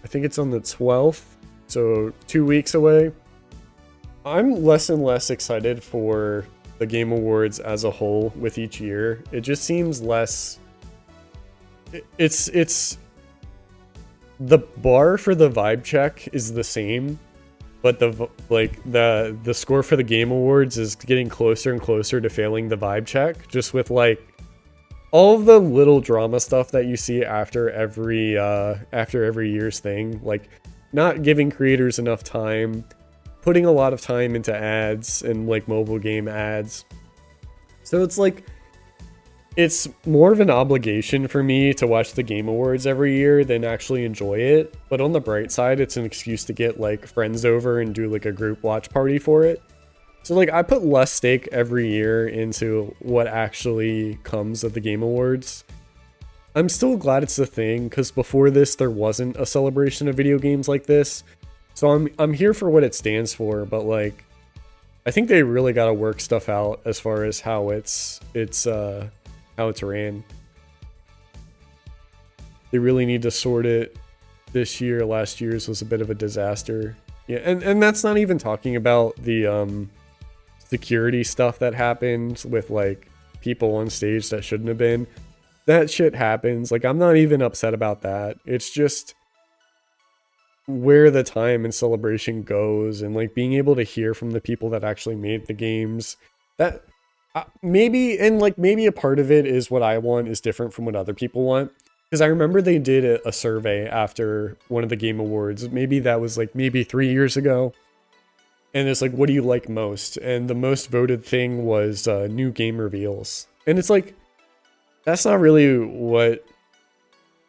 I think it's on the 12th. So 2 weeks away. I'm less and less excited for the Game Awards as a whole with each year. It just seems less... It's... The bar for the vibe check is the same, but the score for the Game Awards is getting closer and closer to failing the vibe check, just with like all of the little drama stuff that you see after every year's thing, like not giving creators enough time, putting a lot of time into ads and like mobile game ads. So it's like it's more of an obligation for me to watch the Game Awards every year than actually enjoy it. But on the bright side, it's an excuse to get like friends over and do like a group watch party for it. So like I put less stake every year into what actually comes of the Game Awards. I'm still glad it's a thing because before this there wasn't a celebration of video games like this. So I'm here for what it stands for, but like I think they really got to work stuff out as far as how it's ran. They really need to sort it this year. Last year's was a bit of a disaster. Yeah, and that's not even talking about the security stuff that happened with like people on stage that shouldn't have been. That shit happens. Like I'm not even upset about that. It's just where the time and celebration goes and like being able to hear from the people that actually made the games. That maybe a part of it is what I want is different from what other people want. Because I remember they did a survey after one of the Game Awards. Maybe that was like maybe 3 years ago. And it's like, what do you like most? And the most voted thing was new game reveals. And it's like, that's not really what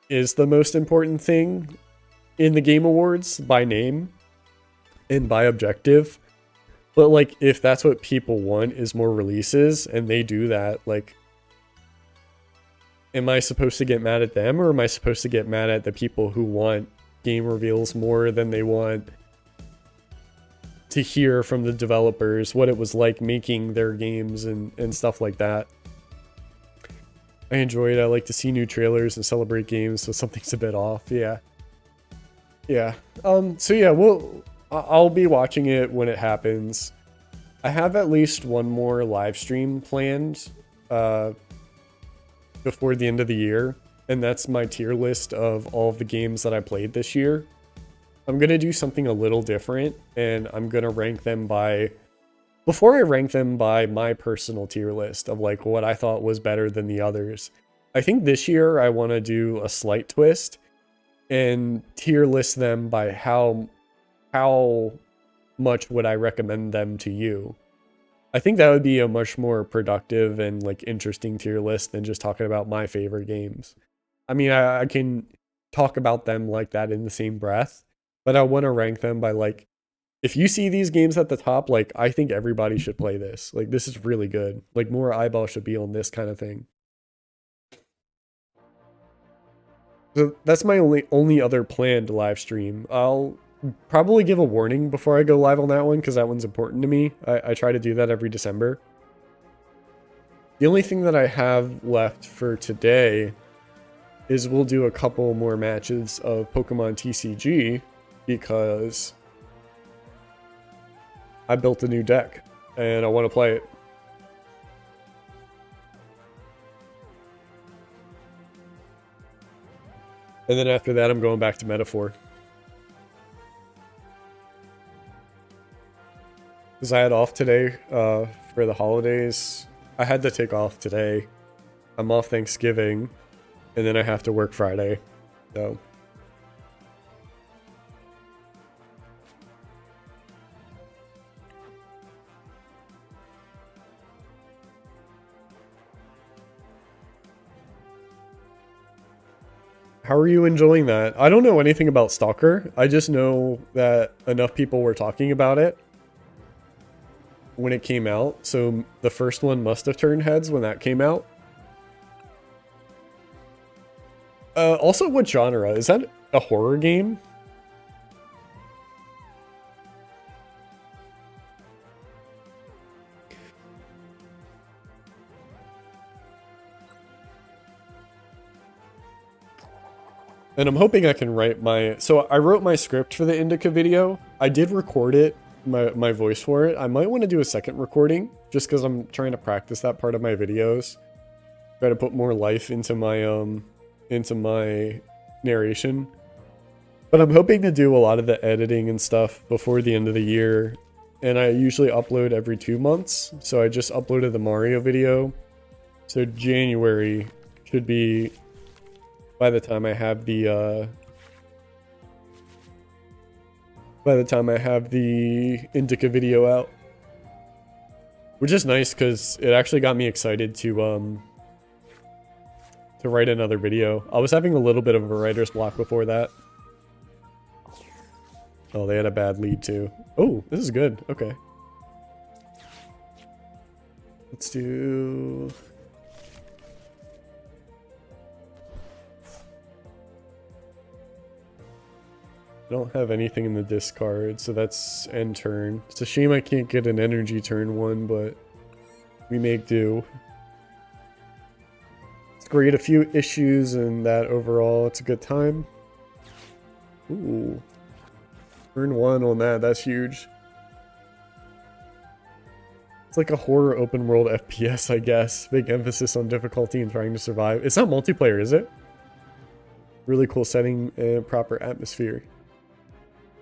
is the most important thing in the Game Awards by name and by objective. But like, if that's what people want is more releases and they do that, like, am I supposed to get mad at them or am I supposed to get mad at the people who want game reveals more than they want to hear from the developers what it was like making their games and stuff like that. I enjoy it. I like to see new trailers and celebrate games, so something's a bit off. Yeah. Yeah. So yeah, I'll be watching it when it happens. I have at least one more live stream planned before the end of the year, and that's my tier list of all of the games that I played this year. I'm going to do something a little different, and I'm going to rank them by... Before I rank them by my personal tier list of like what I thought was better than the others, I think this year I want to do a slight twist and tier list them by how much would I recommend them to you. I think that would be a much more productive and like interesting tier list than just talking about my favorite games. I mean, I can talk about them like that in the same breath, but I want to rank them by like, if you see these games at the top, like, I think everybody should play this. Like, this is really good. Like, more eyeballs should be on this kind of thing. So that's my only other planned live stream. I'll probably give a warning before I go live on that one, because that one's important to me. I try to do that every December. The only thing that I have left for today is we'll do a couple more matches of Pokemon TCG, because I built a new deck and I want to play it. And then after that, I'm going back to Metaphor. Because I had off today for the holidays. I had to take off today. I'm off Thanksgiving, and then I have to work Friday. So... How are you enjoying that? I don't know anything about Stalker. I just know that enough people were talking about it when it came out. So the first one must have turned heads when that came out. Also, what genre? Is that a horror game? And I'm hoping I can write my... So I wrote my script for the Indica video. I did record it, my voice for it. I might want to do a second recording, just because I'm trying to practice that part of my videos. Try to put more life into my narration. But I'm hoping to do a lot of the editing and stuff before the end of the year. And I usually upload every 2 months. So I just uploaded the Mario video. So January should be... by the time I have the Indica video out. Which is nice because it actually got me excited to write another video. I was having a little bit of a writer's block before that. Oh, they had a bad lead too. Oh, this is good. Okay. Let's do... I don't have anything in the discard, so that's end turn. It's a shame I can't get an energy turn one, but we make do. It's great, a few issues and that overall, it's a good time. Ooh. Turn one on that, that's huge. It's like a horror open world FPS, I guess. Big emphasis on difficulty and trying to survive. It's not multiplayer, is it? Really cool setting and proper atmosphere.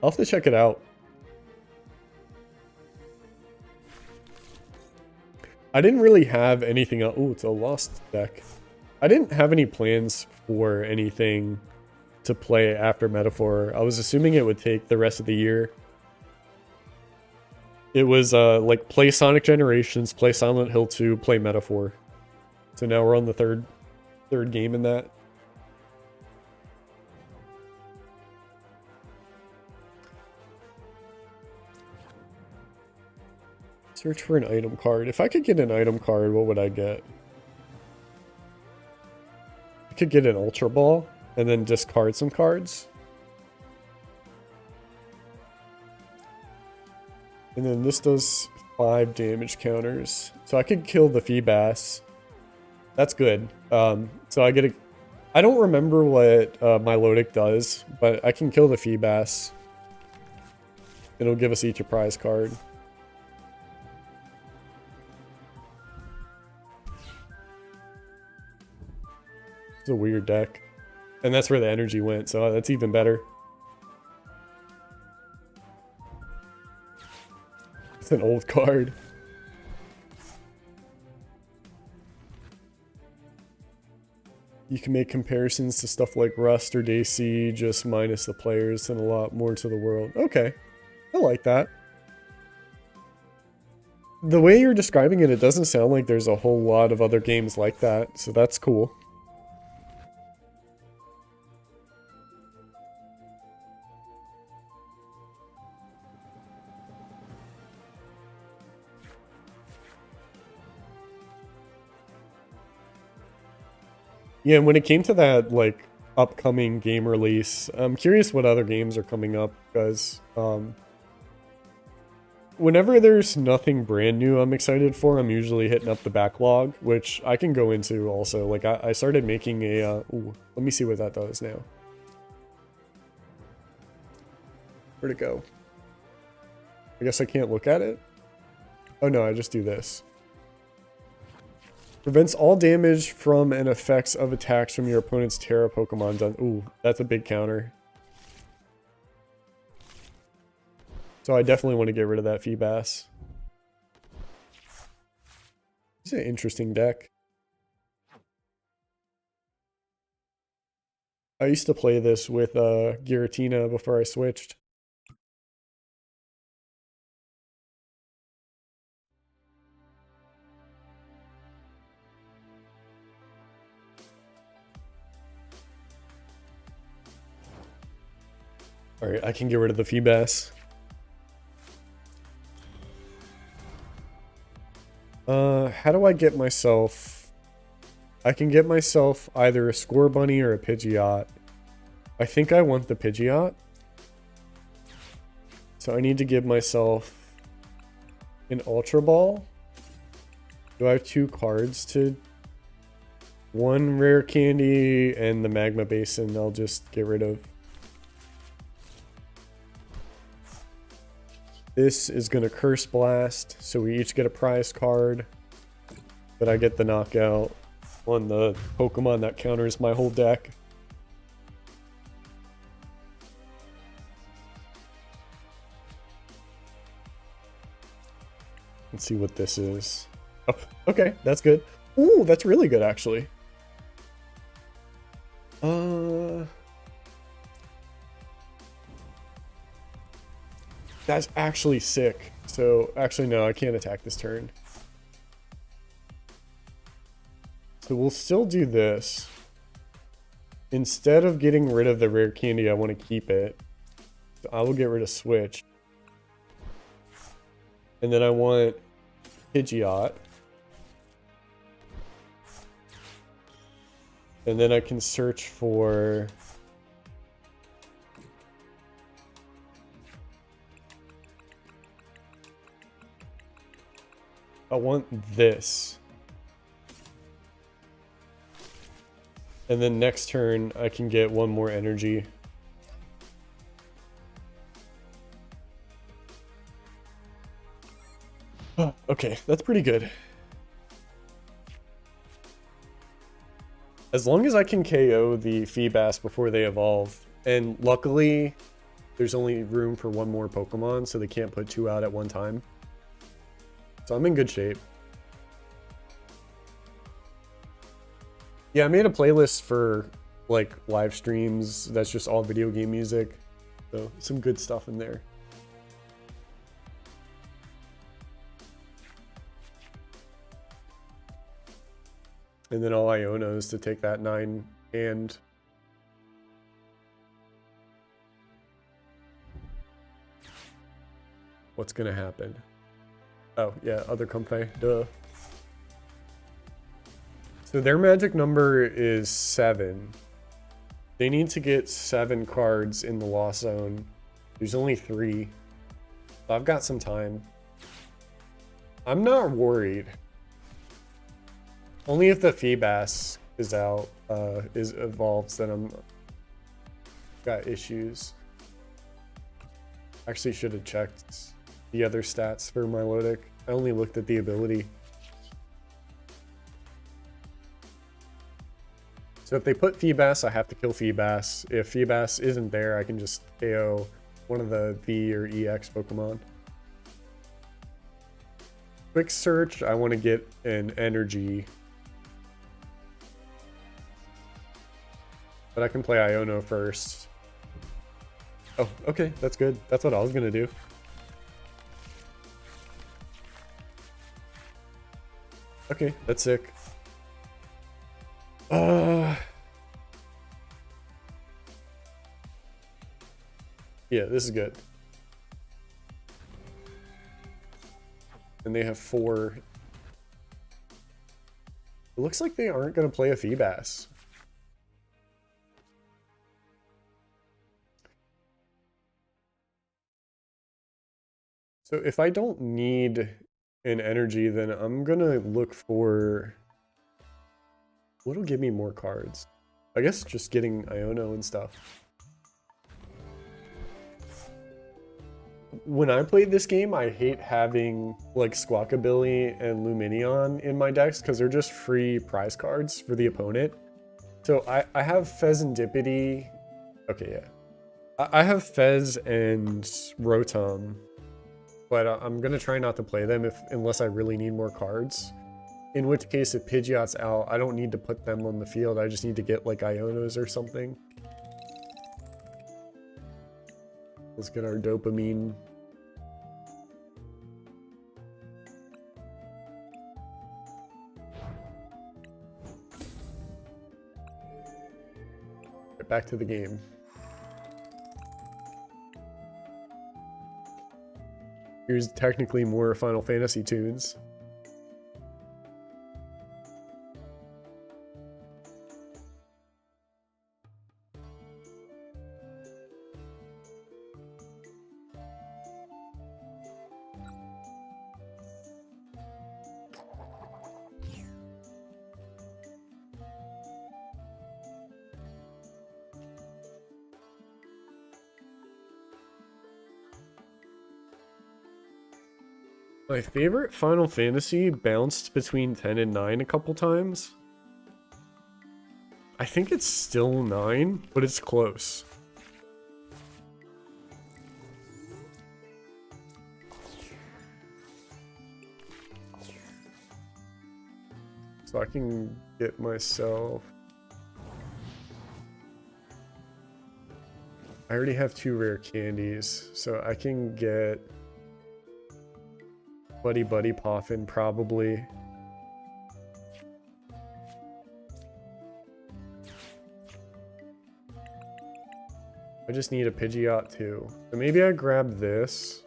I'll have to check it out. I didn't really have anything else. Oh, it's a lost deck. I didn't have any plans for anything to play after Metaphor. I was assuming it would take the rest of the year. It was like play Sonic Generations, play Silent Hill 2, play Metaphor. So now we're on the third game in that. Search for an item card. If I could get an item card, what would I get? I could get an Ultra Ball and then discard some cards. And then this does 5 damage counters. So I could kill the Feebas. That's good. So I get a... I don't remember what Milotic does, but I can kill the Feebas. It'll give us each a prize card. It's a weird deck. And that's where the energy went, so that's even better. It's an old card. You can make comparisons to stuff like Rust or DC, just minus the players and a lot more to the world. Okay, I like that. The way you're describing it, it doesn't sound like there's a whole lot of other games like that, so that's cool. Yeah, and when it came to that, like, upcoming game release, I'm curious what other games are coming up, because, whenever there's nothing brand new I'm excited for, I'm usually hitting up the backlog, which I can go into also. Like, I started making a, ooh, let me see what that does now. Where'd it go? I guess I can't look at it? Oh no, I just do this. Prevents all damage from and effects of attacks from your opponent's Terra Pokemon done. Ooh, that's a big counter. So I definitely want to get rid of that Feebas. It's an interesting deck. I used to play this with Giratina before I switched. Alright, I can get rid of the Feebas. How do I get myself... I can get myself either a Scorbunny or a Pidgeot. I think I want the Pidgeot. So I need to give myself an Ultra Ball. Do I have 2 cards to... 1 Rare Candy and the Magma Basin I'll just get rid of. This is going to Curse Blast, so we each get a prize card. But I get the knockout on the Pokemon that counters my whole deck. Let's see what this is. Oh, okay, that's good. Ooh, that's really good, actually. That's actually sick. So, actually, no, I can't attack this turn. So we'll still do this. Instead of getting rid of the Rare Candy, I want to keep it. So I will get rid of Switch. And then I want Pidgeot. And then I can search for... I want this. And then next turn, I can get 1 more energy. Oh, okay, that's pretty good. As long as I can KO the Feebas before they evolve, and luckily, there's only room for 1 more Pokemon, so they can't put 2 out at one time. So I'm in good shape. Yeah, I made a playlist for, like, live streams that's just all video game music. So, some good stuff in there. And then all Ionos to take that 9 and... What's gonna happen? Oh, yeah, other Comfey, duh. So their magic number is 7. They need to get 7 cards in the Lost Zone. There's only 3. I've got some time. I'm not worried. Only if the Feebas is out, is evolved, then I'm got issues. Actually should have checked the other stats for Milotic. I only looked at the ability. So if they put Feebas, I have to kill Feebas. If Feebas isn't there, I can just KO one of the V or EX Pokemon. Quick search, I want to get an energy. But I can play Iono first. Oh, okay, that's good. That's what I was gonna do. Okay, that's sick. Yeah, this is good. And they have 4. It looks like they aren't going to play a Feebas. So if I don't need an energy, then I'm going to look for... What'll give me more cards? I guess just getting Iono and stuff. When I played this game, I hate having like Squawkabilly and Lumineon in my decks because they're just free prize cards for the opponent. So I have Fezandipity. Okay, yeah. I have Fez and Rotom, but I'm going to try not to play them unless I really need more cards. In which case, if Pidgeot's out, I don't need to put them on the field. I just need to get like Ionos or something. Let's get our dopamine. Get back to the game. Here's technically more Final Fantasy tunes. My favorite Final Fantasy bounced between 10 and 9 a couple times. I think it's still 9, but it's close. So I can get myself... I already have 2 rare candies, so I can get... Buddy Poffin, probably. I just need a Pidgeot too. So maybe I grab this.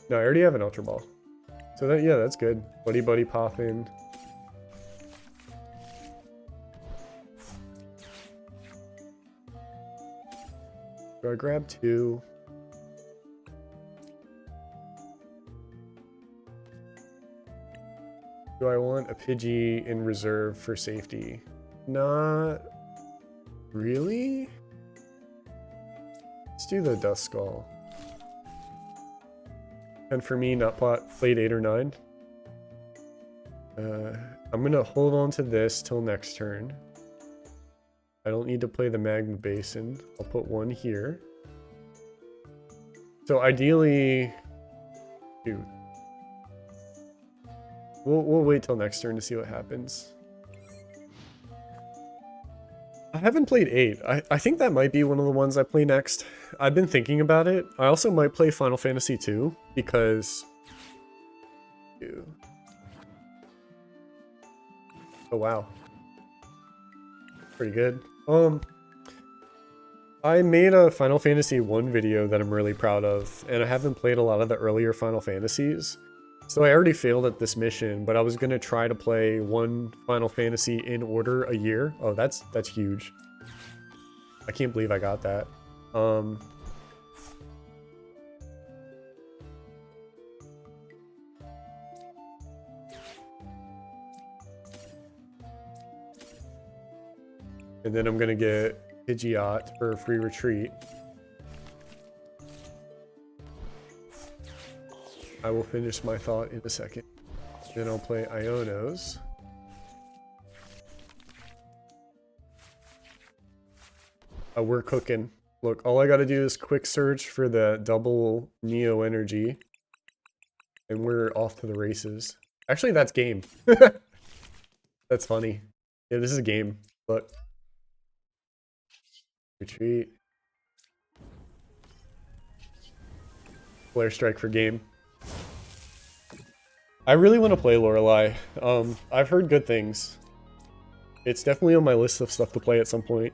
No, I already have an Ultra Ball. So that, yeah, that's good. Buddy Poffin. So I grab 2. Do I want a Pidgey in reserve for safety? Not really. Let's do the Duskull. And for me, Nutpot played 8 or 9. I'm gonna hold on to this till next turn. I don't need to play the Magma Basin. I'll put 1 here. So ideally, dude. We'll wait till next turn to see what happens. I haven't played 8. I think that might be one of the ones I play next. I've been thinking about it. I also might play Final Fantasy 2 because... Oh wow. Pretty good. I made a Final Fantasy 1 video that I'm really proud of, and I haven't played a lot of the earlier Final Fantasies. So I already failed at this mission, but I was going to try to play 1 Final Fantasy in order a year. Oh, that's huge. I can't believe I got that. And then I'm gonna get Pidgeot for a free retreat. I will finish my thought in a second. Then I'll play Ionos. We're cooking. Look, all I gotta do is quick search for the double Neo Energy. And we're off to the races. Actually, that's game. That's funny. Yeah, this is a game. Look. Retreat. Flare Strike for game. I really want to play Lorelei. I've heard good things. It's definitely on my list of stuff to play at some point.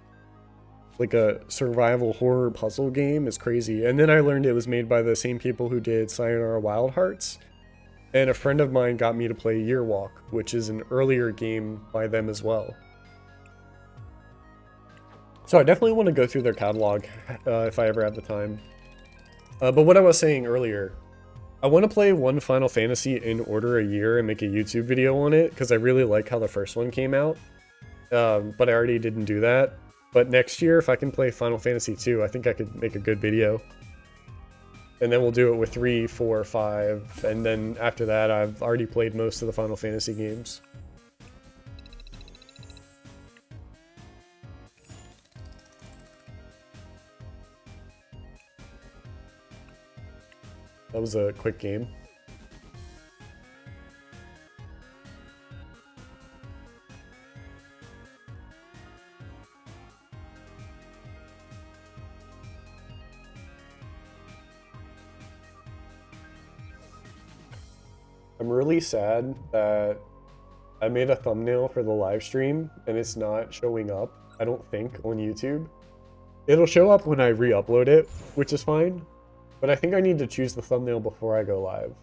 Like a survival horror puzzle game is crazy. And then I learned it was made by the same people who did Sayonara Wild Hearts. And a friend of mine got me to play Yearwalk, which is an earlier game by them as well. So I definitely want to go through their catalog if I ever have the time. But what I was saying earlier, I want to play one Final Fantasy in order a year and make a YouTube video on it, because I really like how the first one came out. But I already didn't do that. But next year, if I can play Final Fantasy 2, I think I could make a good video. And then we'll do it with 3, 4, 5, and then after that, I've already played most of the Final Fantasy games. That was a quick game. I'm really sad that I made a thumbnail for the live stream and it's not showing up, I don't think, on YouTube. It'll show up when I re-upload it, which is fine. But I think I need to choose the thumbnail before I go live.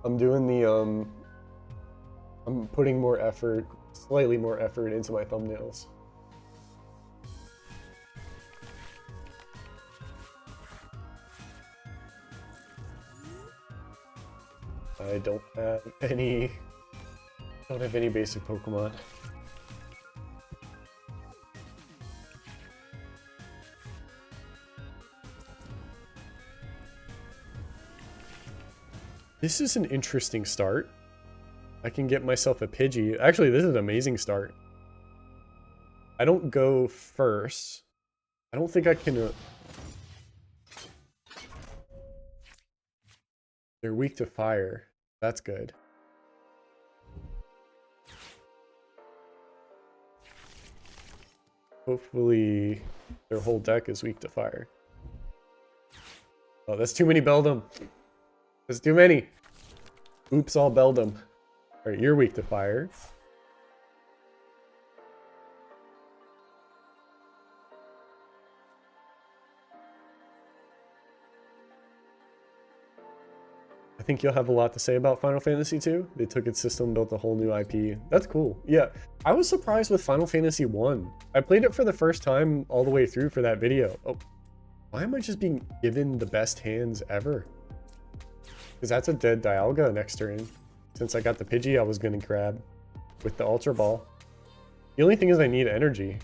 I'm doing the, I'm putting more effort, slightly more effort into my thumbnails. I don't have any basic Pokemon. This is an interesting start. I can get myself a Pidgey. Actually, this is an amazing start. I don't go first. I don't think I can... They're weak to fire. That's good. Hopefully their whole deck is weak to fire. Oh, that's too many Beldum. That's too many. Oops, all Beldum. Alright, you're weak to fire. I think you'll have a lot to say about Final Fantasy 2. They took its system, built a whole new IP. That's cool. Yeah, I was surprised with Final Fantasy 1. I played it for the first time all the way through for that video. Oh, why am I just being given the best hands ever? Because that's a dead Dialga next turn. Since I got the Pidgey I was going to grab with the Ultra Ball. The only thing is I need energy.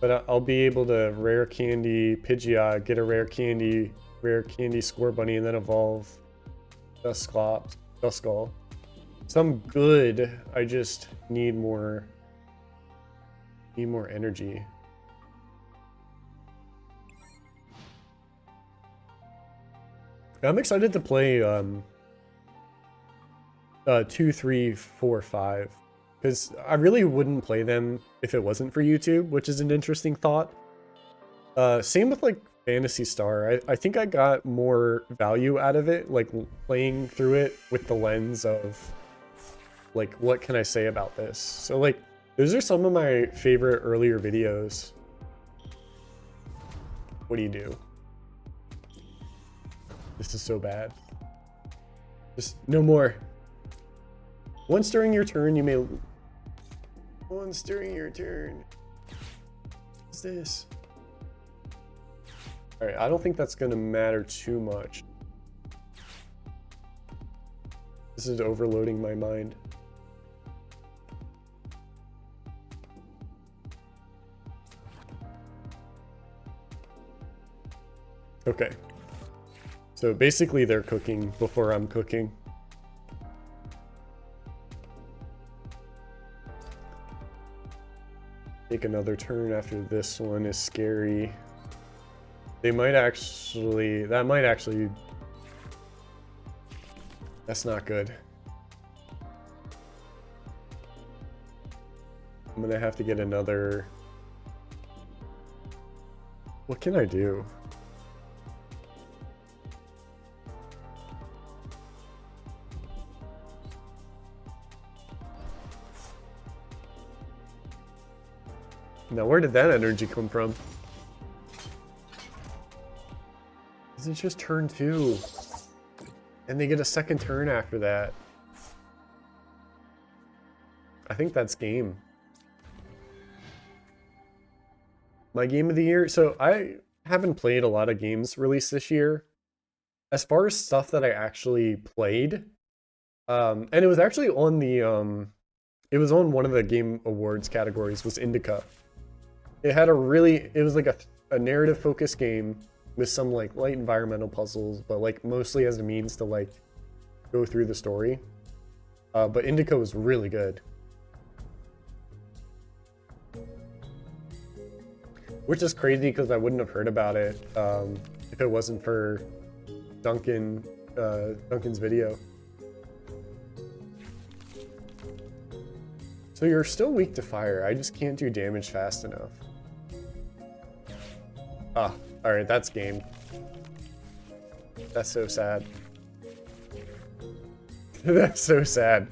But I'll be able to rare candy Pidgeot, get a rare candy Score Bunny, and then evolve Duskull. So I'm good. I just need more energy. I'm excited to play 2, 3, 4, 5. Because I really wouldn't play them if it wasn't for YouTube, which is an interesting thought. Same with like Phantasy Star. I think I got more value out of it, like playing through it with the lens of like, what can I say about this? So like, those are some of my favorite earlier videos. What do you do? This is so bad. Just no more. Once during your turn, you may... Once during your turn. What's this? Alright, I don't think that's going to matter too much. This is overloading my mind. Okay. So basically they're cooking before I'm cooking. Take another turn after this one is scary. They might actually, that might actually, that's not good. I'm gonna have to get another, what can I do? Now, where did that energy come from? Is it just turn 2? And they get a second turn after that. I think that's game. My game of the year? So I haven't played a lot of games released this year. As far as stuff that I actually played, and it was actually on the, it was on one of the Game Awards categories, was Indica. It had a really, it was like a narrative focused game with some like light environmental puzzles, but like mostly as a means to like go through the story. But Indica was really good. Which is crazy because I wouldn't have heard about it if it wasn't for Duncan's video. So you're still weak to fire. I just can't do damage fast enough. Ah, alright, that's game. That's so sad. That's so sad.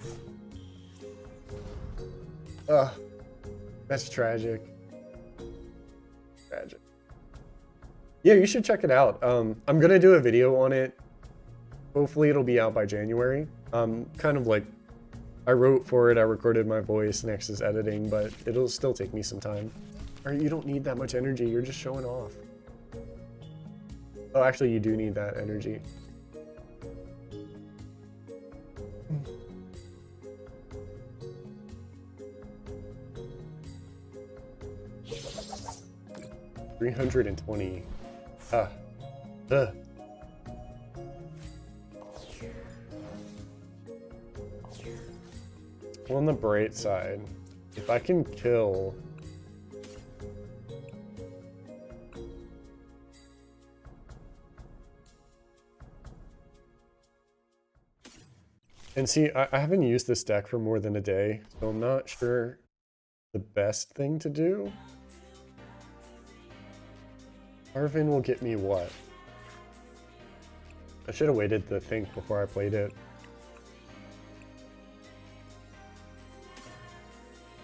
Ugh. That's tragic. Tragic. Yeah, you should check it out. I'm gonna do a video on it. Hopefully it'll be out by January. Kind of like, I wrote for it, I recorded my voice, next is editing, but it'll still take me some time. Alright, you don't need that much energy, you're just showing off. Oh, actually, you do need that energy. $320. Well, on the bright side, if I can kill... And see, I haven't used this deck for more than a day, so I'm not sure the best thing to do. Arven will get me what? I should have waited to think before I played it.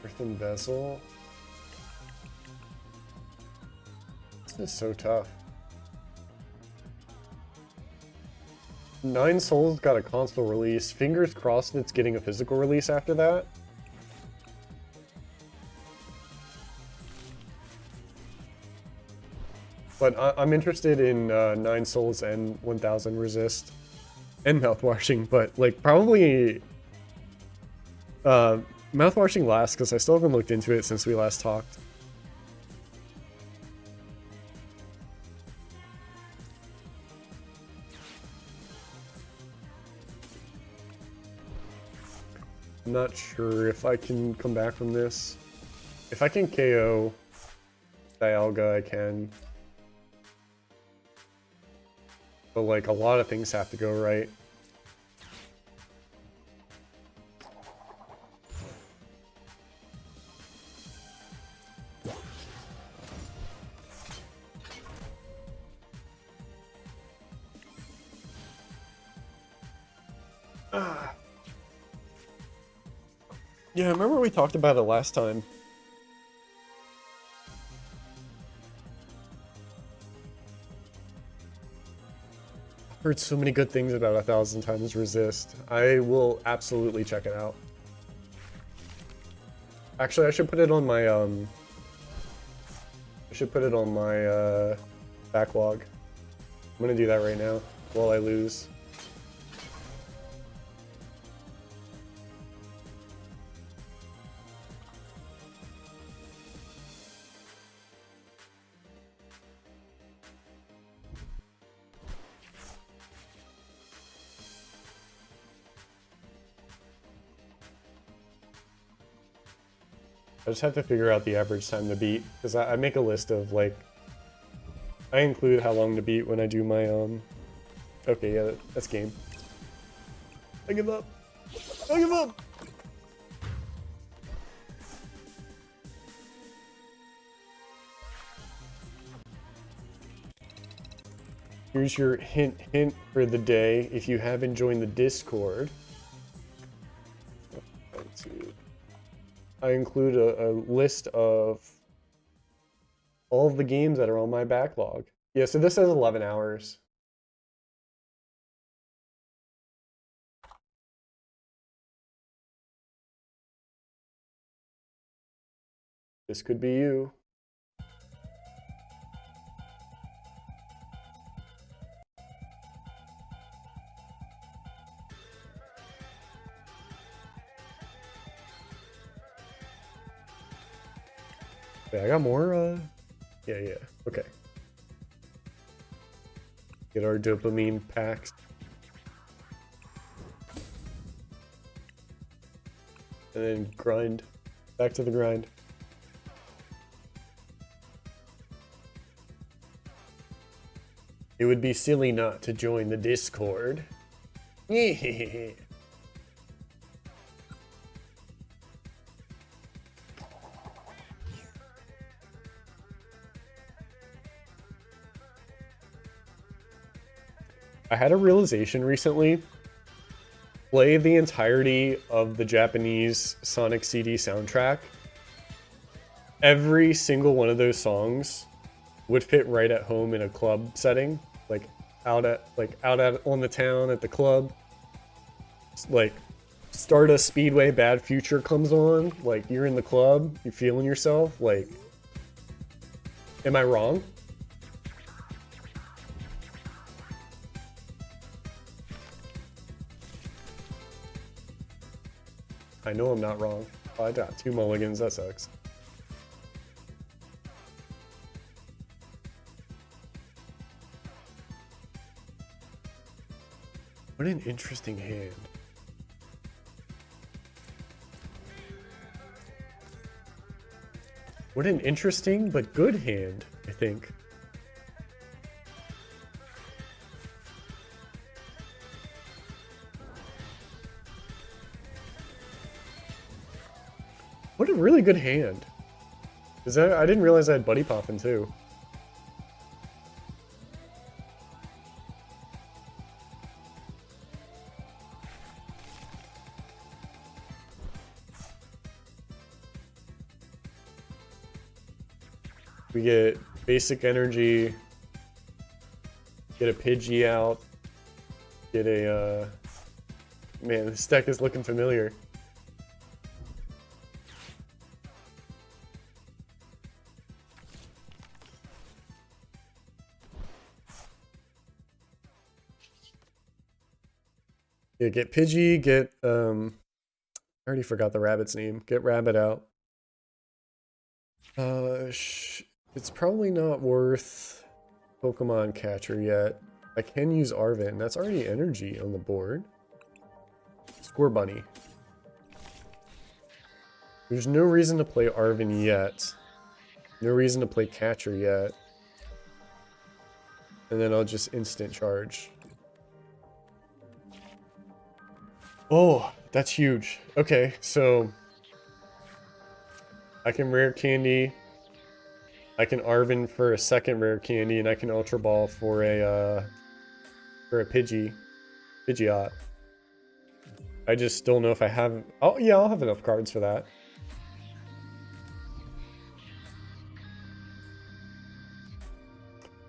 Earthen Vessel. This is so tough. 9 Souls got a console release. Fingers crossed it's getting a physical release after that. But I'm interested in 9 Souls and 1000 Resist. And Mouthwashing, but like probably... Mouthwashing last, because I still haven't looked into it since we last talked. I'm not sure if I can come back from this. If I can KO Dialga, I can. But like a lot of things have to go right. Yeah, I remember we talked about it last time. I've heard so many good things about 1000 Times Resist. I will absolutely check it out. Actually, I should put it on my backlog. I'm gonna do that right now while I lose. I just have to figure out the average time to beat, because I make a list of, like, I include how long to beat when I do my, okay, yeah, that's game. I give up. I give up! Here's your hint for the day. If you haven't joined the Discord, I include a list of all of the games that are on my backlog. Yeah, so this says 11 hours. This could be you. Yeah, I got more, yeah, okay. Get our dopamine packs. And then grind. Back to the grind. It would be silly not to join the Discord. Yeah. I had a realization recently. Play the entirety of the Japanese Sonic CD soundtrack. Every single one of those songs would fit right at home in a club setting, like out on the town at the club. Like Stardust Speedway Bad Future comes on, like you're in the club, you're feeling yourself, like, am I wrong? I know I'm not wrong. Oh, I got 2 mulligans, that sucks. What an interesting hand. What an interesting but good hand, I think. What a really good hand. Is that, I didn't realize I had Buddy Poppin' too. We get basic energy, get a Pidgey out, get a, man, this deck is looking familiar. Yeah, get Pidgey, get, I already forgot the rabbit's name. Get Rabbit out. It's probably not worth Pokemon Catcher yet. I can use Arven. That's already energy on the board. Score Bunny. There's no reason to play Arven yet. No reason to play Catcher yet. And then I'll just instant charge. Oh, that's huge. Okay, so I can rare candy. I can Arven for a second rare candy, and I can Ultra Ball for a Pidgeot. I just don't know if I have. Oh yeah, I'll have enough cards for that.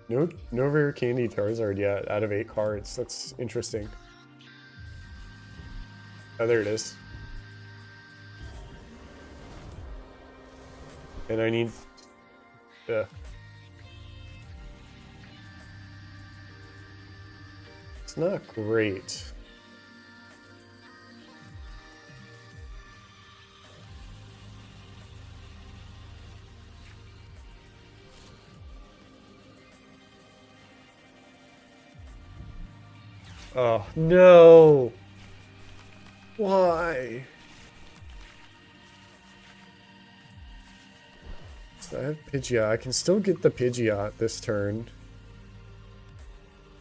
No rare candy Charizard yet out of 8 cards. That's interesting. Oh, there it is. And I need... It's not great. Oh, no! Why? I have Pidgeot. I can still get the Pidgeot this turn.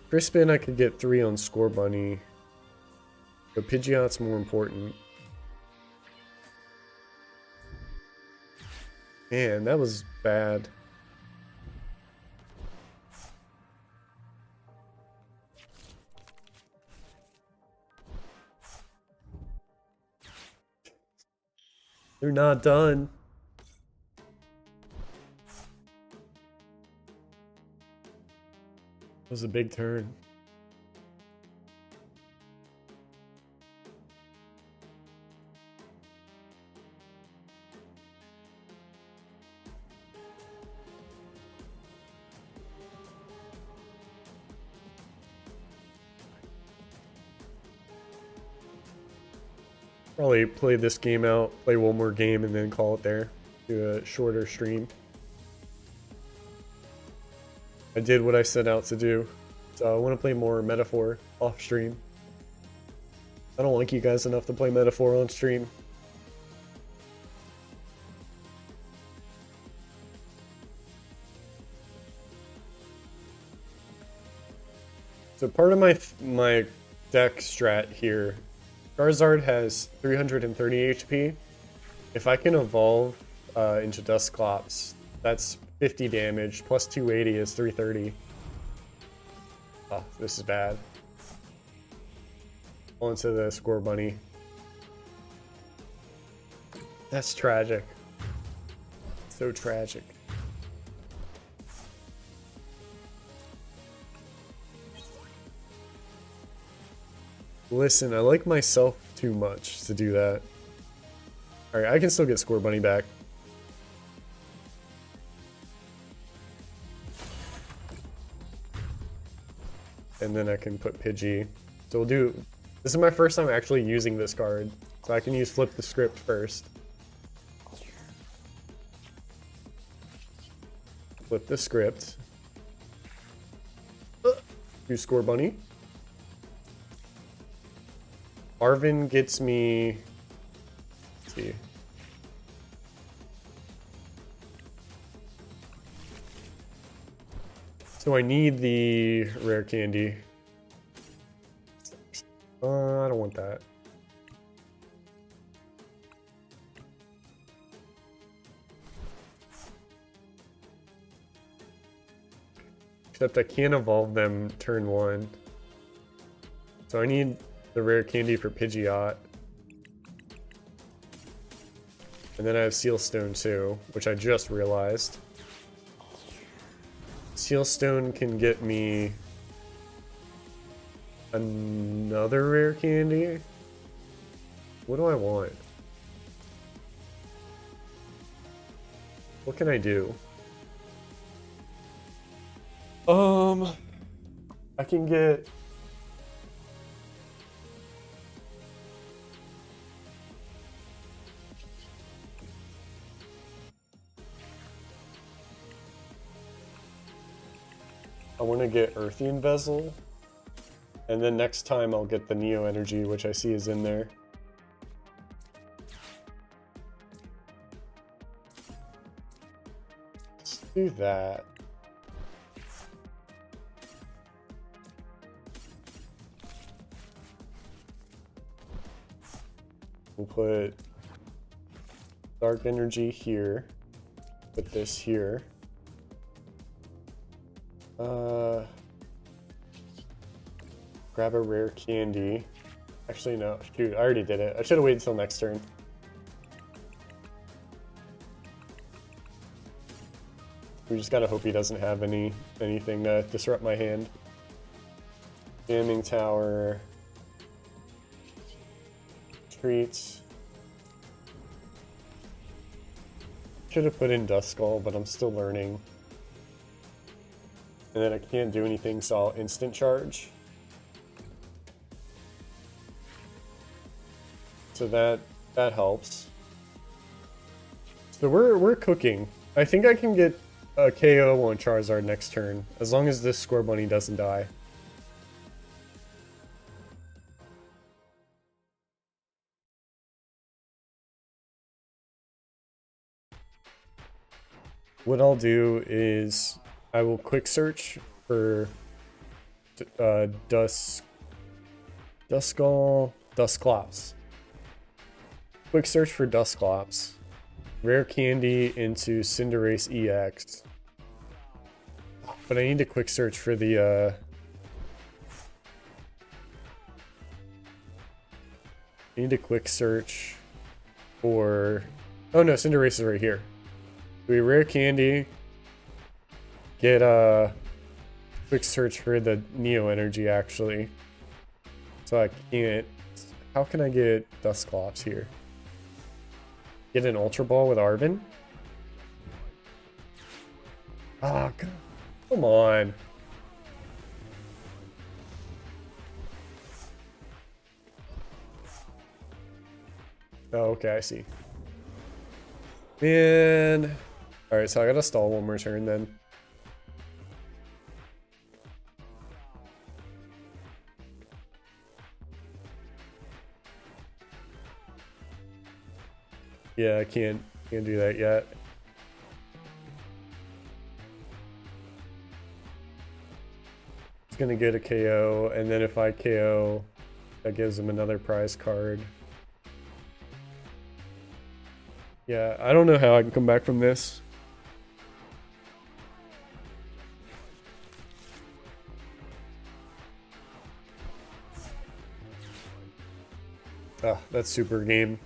Crispin, I could get 3 on Scorbunny. But Pidgeot's more important. Man, that was bad. They're not done. It was a big turn. Probably play this game out, play one more game, and then call it there. Do a shorter stream. I did what I set out to do. So I want to play more Metaphor off stream. I don't like you guys enough to play Metaphor on stream. So part of my deck strat here, Charizard has 330 HP. If I can evolve into Dusclops, that's 50 damage, plus 280 is 330. Oh, this is bad. Onto the Scorbunny. That's tragic. So tragic. Listen, I like myself too much to do that. Alright, I can still get Scorbunny back. And then I can put Pidgey. So we'll do... This is my first time actually using this card. So I can use Flip the Script first. Flip the Script. Do Scorbunny. Arven gets me... Let's see. So I need the rare candy. I don't want that. Except I can't evolve them turn 1. So I need the rare candy for Pidgeot. And then I have Sealstone too, which I just realized. Sealstone can get me another rare candy. What do I want? What can I do? I can get... I want to get Earthian Vessel, and then next time I'll get the Neo Energy, which I see is in there. Let's do that. We'll put Dark Energy here, put this here. Grab a rare candy. Actually, no. Shoot, I already did it. I should have waited until next turn. We just gotta hope he doesn't have anything to disrupt my hand. Jamming Tower. Treats. Should have put in Duskull, but I'm still learning. And then I can't do anything, so I'll instant charge. So that helps. So we're cooking. I think I can get a KO on Charizard next turn, as long as this Scorbunny doesn't die. what I'll do is I will quick search for Dusclops. Quick search for Dusclops. Rare candy into Cinderace EX. But I need to quick search for the I need to quick search for, oh no, Cinderace is right here. Do we rare candy, get a quick search for the Neo Energy actually. So I can't, how can I get Dusclops here? Get an Ultra Ball with Arven? Ah, come on. Oh, okay, I see. Man. Alright, so I gotta stall one more turn then. Yeah, I can't do that yet. It's gonna get a KO, and then if I KO, that gives him another prize card. Yeah, I don't know how I can come back from this. Ah, that's super game.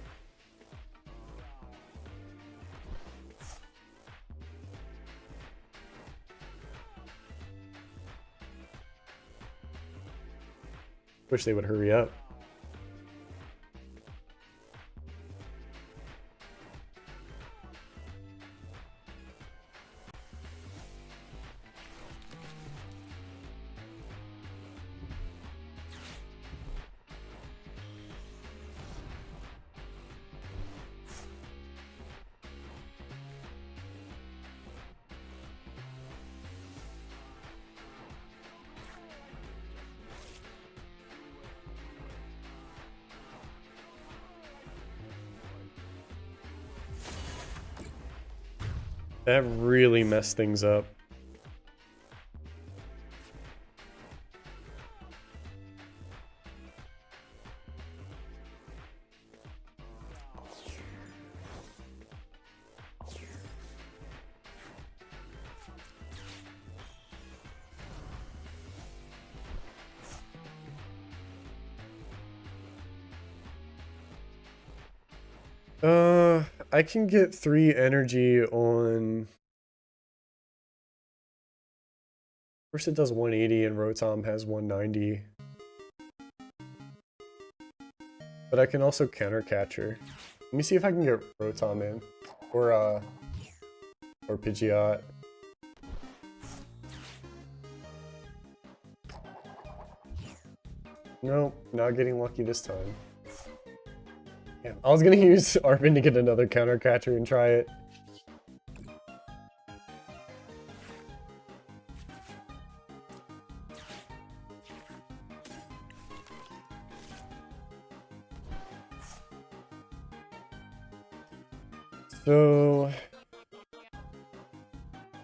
Wish they would hurry up. That really messed things up. I can get 3 energy on... First it does 180 and Rotom has 190. But I can also counter Catcher. Let me see if I can get Rotom in. Or Pidgeot. Nope, not getting lucky this time. Damn, I was gonna use Arven to get another counter catcher and try it. So,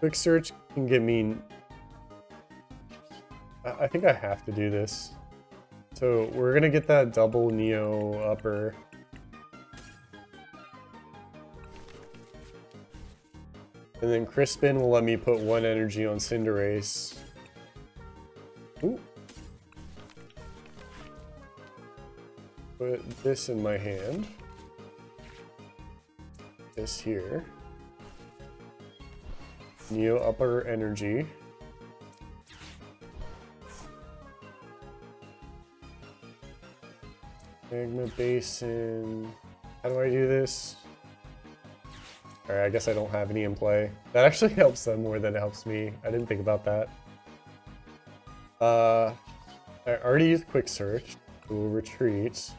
quick search can get me... I think I have to do this. So we're gonna get that double Neo upper. And then Crispin will let me put 1 energy on Cinderace. Ooh. Put this in my hand. This here. Neo upper energy. Magma Basin. How do I do this? Alright, I guess I don't have any in play. That actually helps them more than it helps me. I didn't think about that. I already used Quick Search. We'll retreat.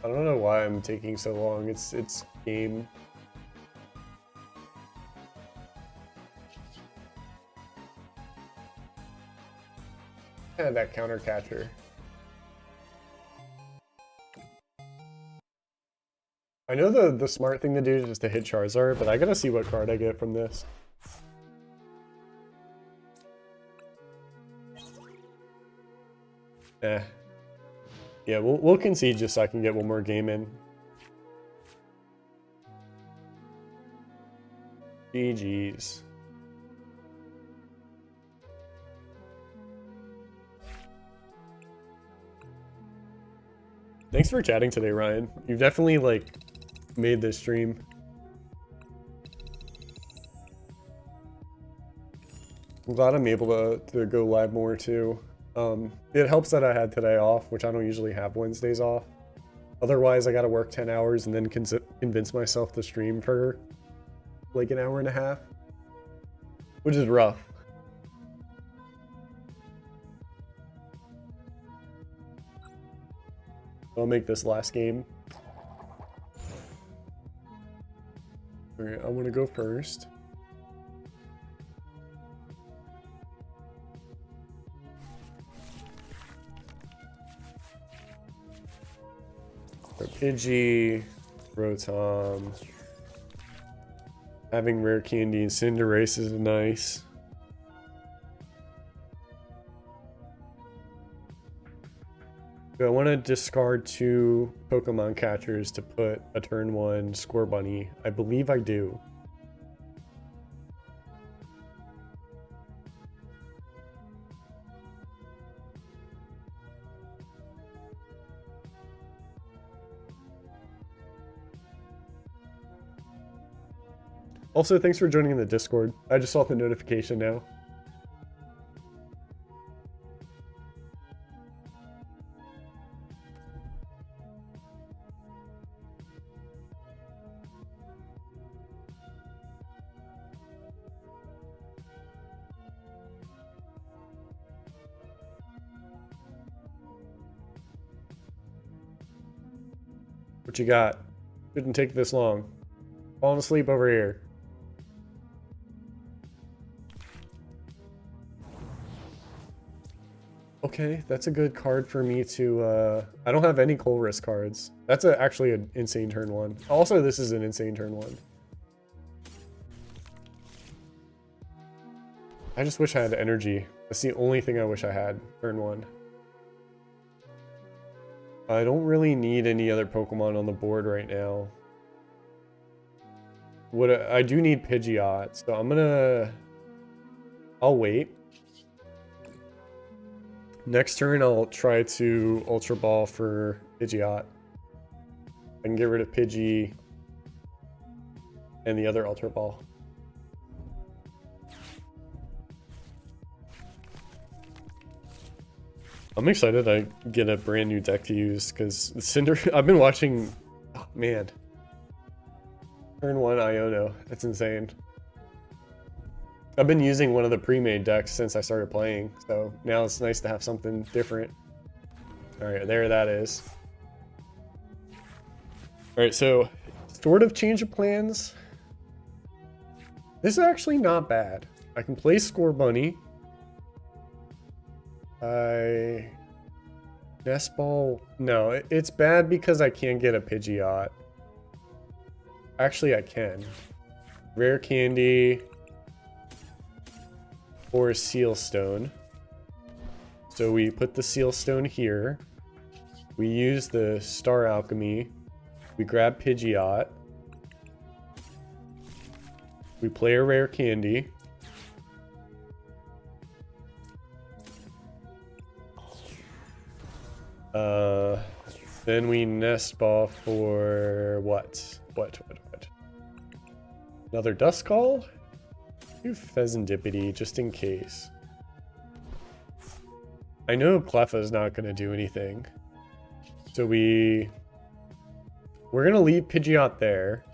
I don't know why I'm taking so long. It's game. And that counter catcher. I know the smart thing to do is just to hit Charizard, but I gotta see what card I get from this. Eh. Yeah, we'll concede just so I can get one more game in. GG's. Thanks for chatting today, Ryan. You've definitely, like, made this stream. I'm glad I'm able to go live more, too. It helps that I had today off, which I don't usually have Wednesdays off. Otherwise, I gotta work 10 hours and then convince myself to stream for, like, an hour and a half. Which is rough. I'll make this last game. Alright, I want to go first. Pidgey, Rotom. Having Rare Candy and Cinderace is nice. I want to discard 2 Pokemon catchers to put a turn 1 Scorbunny. I believe I do. Also, thanks for joining in the Discord. I just saw the notification now. What you got? Shouldn't take this long. Falling asleep over here. Okay, that's a good card for me to, I don't have any Colress cards. That's actually an insane turn 1. Also, this is an insane turn 1. I just wish I had energy. That's the only thing I wish I had, turn 1. I don't really need any other Pokemon on the board right now. I do need Pidgeot, so I'll wait. Next turn, I'll try to Ultra Ball for Pidgeot. I can get rid of Pidgey and the other Ultra Ball. I'm excited I get a brand new deck to use because Cinder. I've been watching. Oh, man. Turn 1 Iono. That's insane. I've been using one of the pre-made decks since I started playing, so now it's nice to have something different. Alright, there that is. Alright, so sort of change of plans. This is actually not bad. I can play Scorbunny. Nest Ball. No, it's bad because I can't get a Pidgeot. Actually, I can. Rare Candy. Or a Seal Stone. So we put the Seal Stone here. We use the Star Alchemy. We grab Pidgeot. We play a Rare Candy. Then we Nest Ball for what? What? Another Duskull? Do Pheasantipity just in case. I know Cleffa is not going to do anything. So we're going to leave Pidgeot there.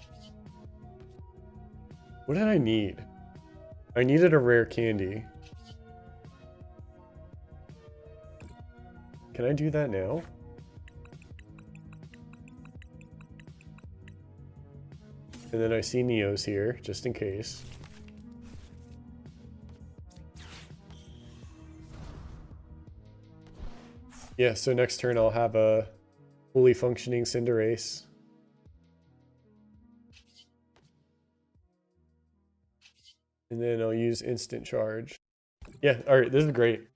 What did I need? I needed a Rare Candy. Can I do that now? And then I see Neos here, just in case. Yeah, so next turn I'll have a fully functioning Cinderace. And then I'll use instant charge. Yeah, alright, this is great.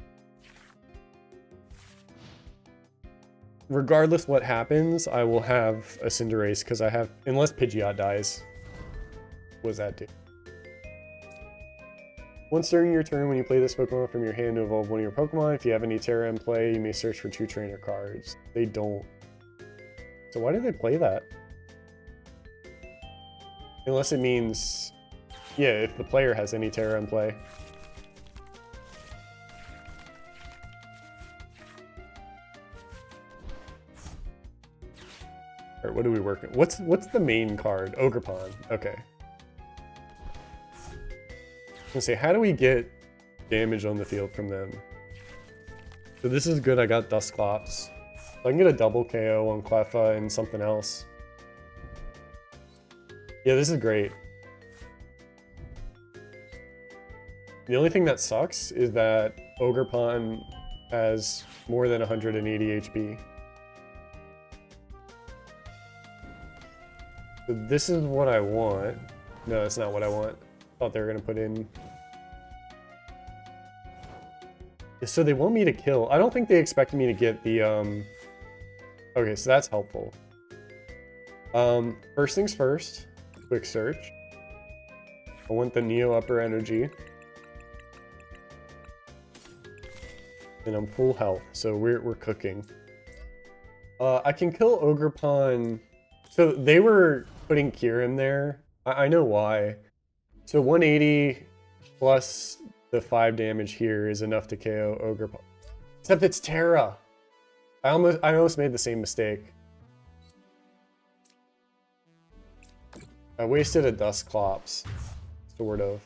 Regardless what happens, I will have a Cinderace because I have, unless Pidgeot dies. What does that do? Once during your turn, when you play this Pokemon from your hand to evolve one of your Pokemon, if you have any Terra in play, you may search for 2 trainer cards. They don't. So why do they play that? Unless it means, yeah, if the player has any Terra in play. Alright, what do we work on? What's the main card? Ogerpon. Okay. I was gonna say, how do we get damage on the field from them? So this is good, I got Dusclops. I can get a double KO on Cleffa and something else. Yeah, this is great. The only thing that sucks is that Ogerpon has more than 180 HP. So this is what I want. No, that's not what I want. Thought they were gonna put in. So they want me to kill. I don't think they expected me to get the Okay, so that's helpful. First things first, quick search. I want the Neo Upper Energy. And I'm full health, so we're cooking. I can kill Ogerpon. So they were putting Kyurem there. I know why. So 180 plus the 5 damage here is enough to KO Ogerpon. Except it's Terra. I almost made the same mistake. I wasted a Dusclops, sort of.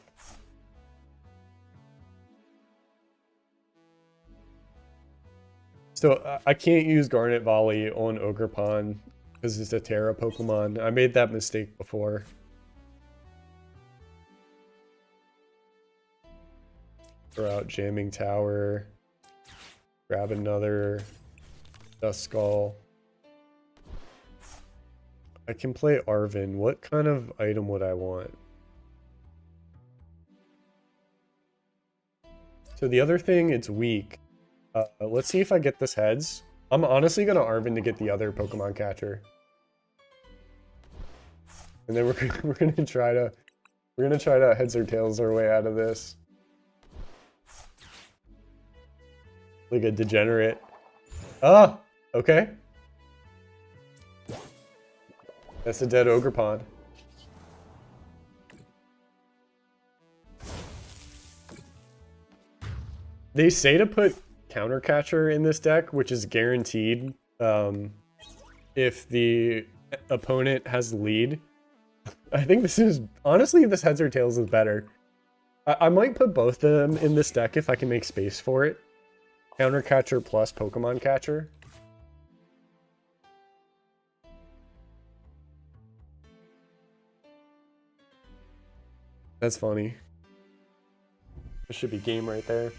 So I can't use Garnet Volley on Ogerpon because it's a Terra Pokemon. I made that mistake before. Throw out Jamming Tower. Grab another Duskull. I can play Arven. What kind of item would I want? So the other thing, it's weak. Let's see if I get this heads. I'm honestly gonna Arven to get the other Pokemon catcher. And then we're gonna try to heads or tails our way out of this. Like a degenerate. Ah, okay. That's a dead Ogerpon. They say to put Counter Catcher in this deck, which is guaranteed if the opponent has lead. I think this is, honestly, this heads or tails is better. I might put both of them in this deck if I can make space for it. Counter Catcher plus Pokemon Catcher. That's funny. This should be game right there.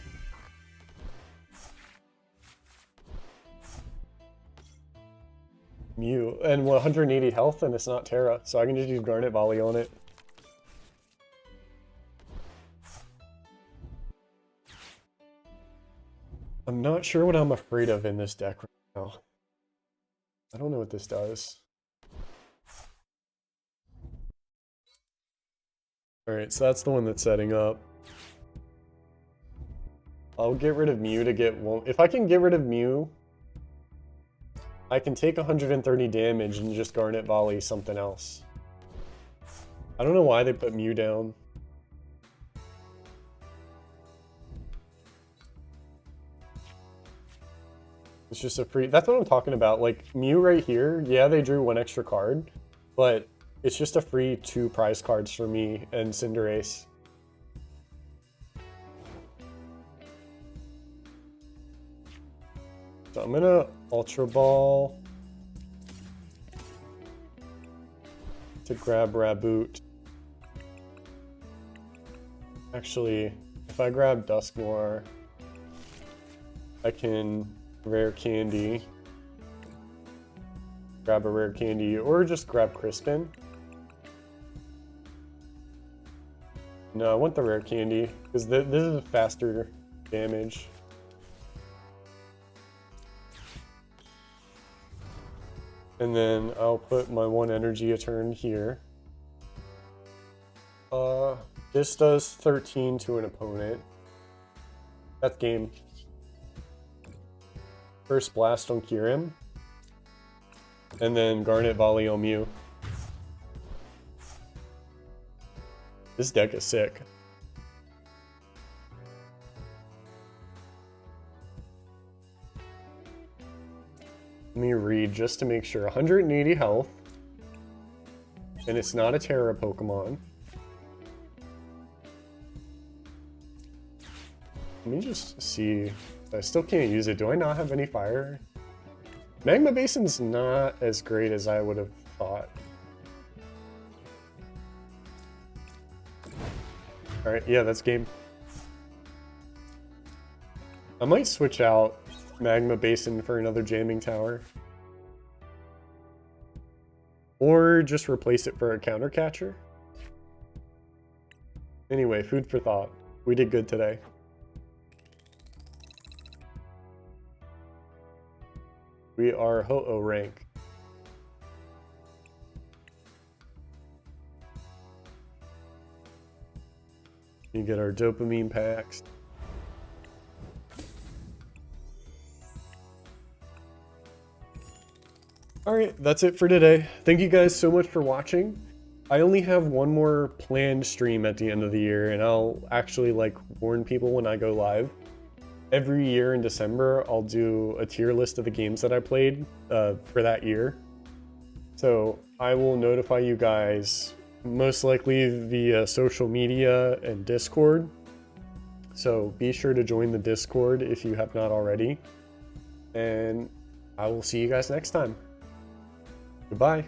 Mew. And 180 health, and it's not Terra, so I can just use Garnet Volley on it. I'm not sure what I'm afraid of in this deck right now. I don't know what this does. Alright, so that's the one that's setting up. I'll get rid of Mew to get one. If I can get rid of Mew, I can take 130 damage and just Garnet Volley something else. I don't know why they put Mew down. It's just a free... That's what I'm talking about. Like, Mew right here, yeah, they drew 1 extra card, but it's just a free 2 prize cards for me and Cinderace. So I'm gonna Ultra Ball to grab Raboot. Actually, if I grab Dusknoir, I can Rare Candy, grab a Rare Candy, or just grab Crispin. No, I want the rare candy, because this is faster damage. And then I'll put my 1 energy a turn here. This does 13 to an opponent. That's game. First blast on Kyurem. And then Garnet Volley on Mew. This deck is sick. Let me read just to make sure. 180 health. And it's not a Terra Pokemon. Let me just see. I still can't use it. Do I not have any fire? Magma Basin's not as great as I would have thought. Alright, yeah, that's game. I might switch out Magma Basin for another Jamming Tower. Or just replace it for a Counter Catcher. Anyway, food for thought. We did good today. We are Ho-Oh rank. You get our dopamine packs. Alright, that's it for today. Thank you guys so much for watching. I only have one more planned stream at the end of the year, and I'll actually warn people when I go live. Every year in December, I'll do a tier list of the games that I played for that year. So I will notify you guys most likely via social media and Discord. So be sure to join the Discord if you have not already. And I will see you guys next time. Goodbye.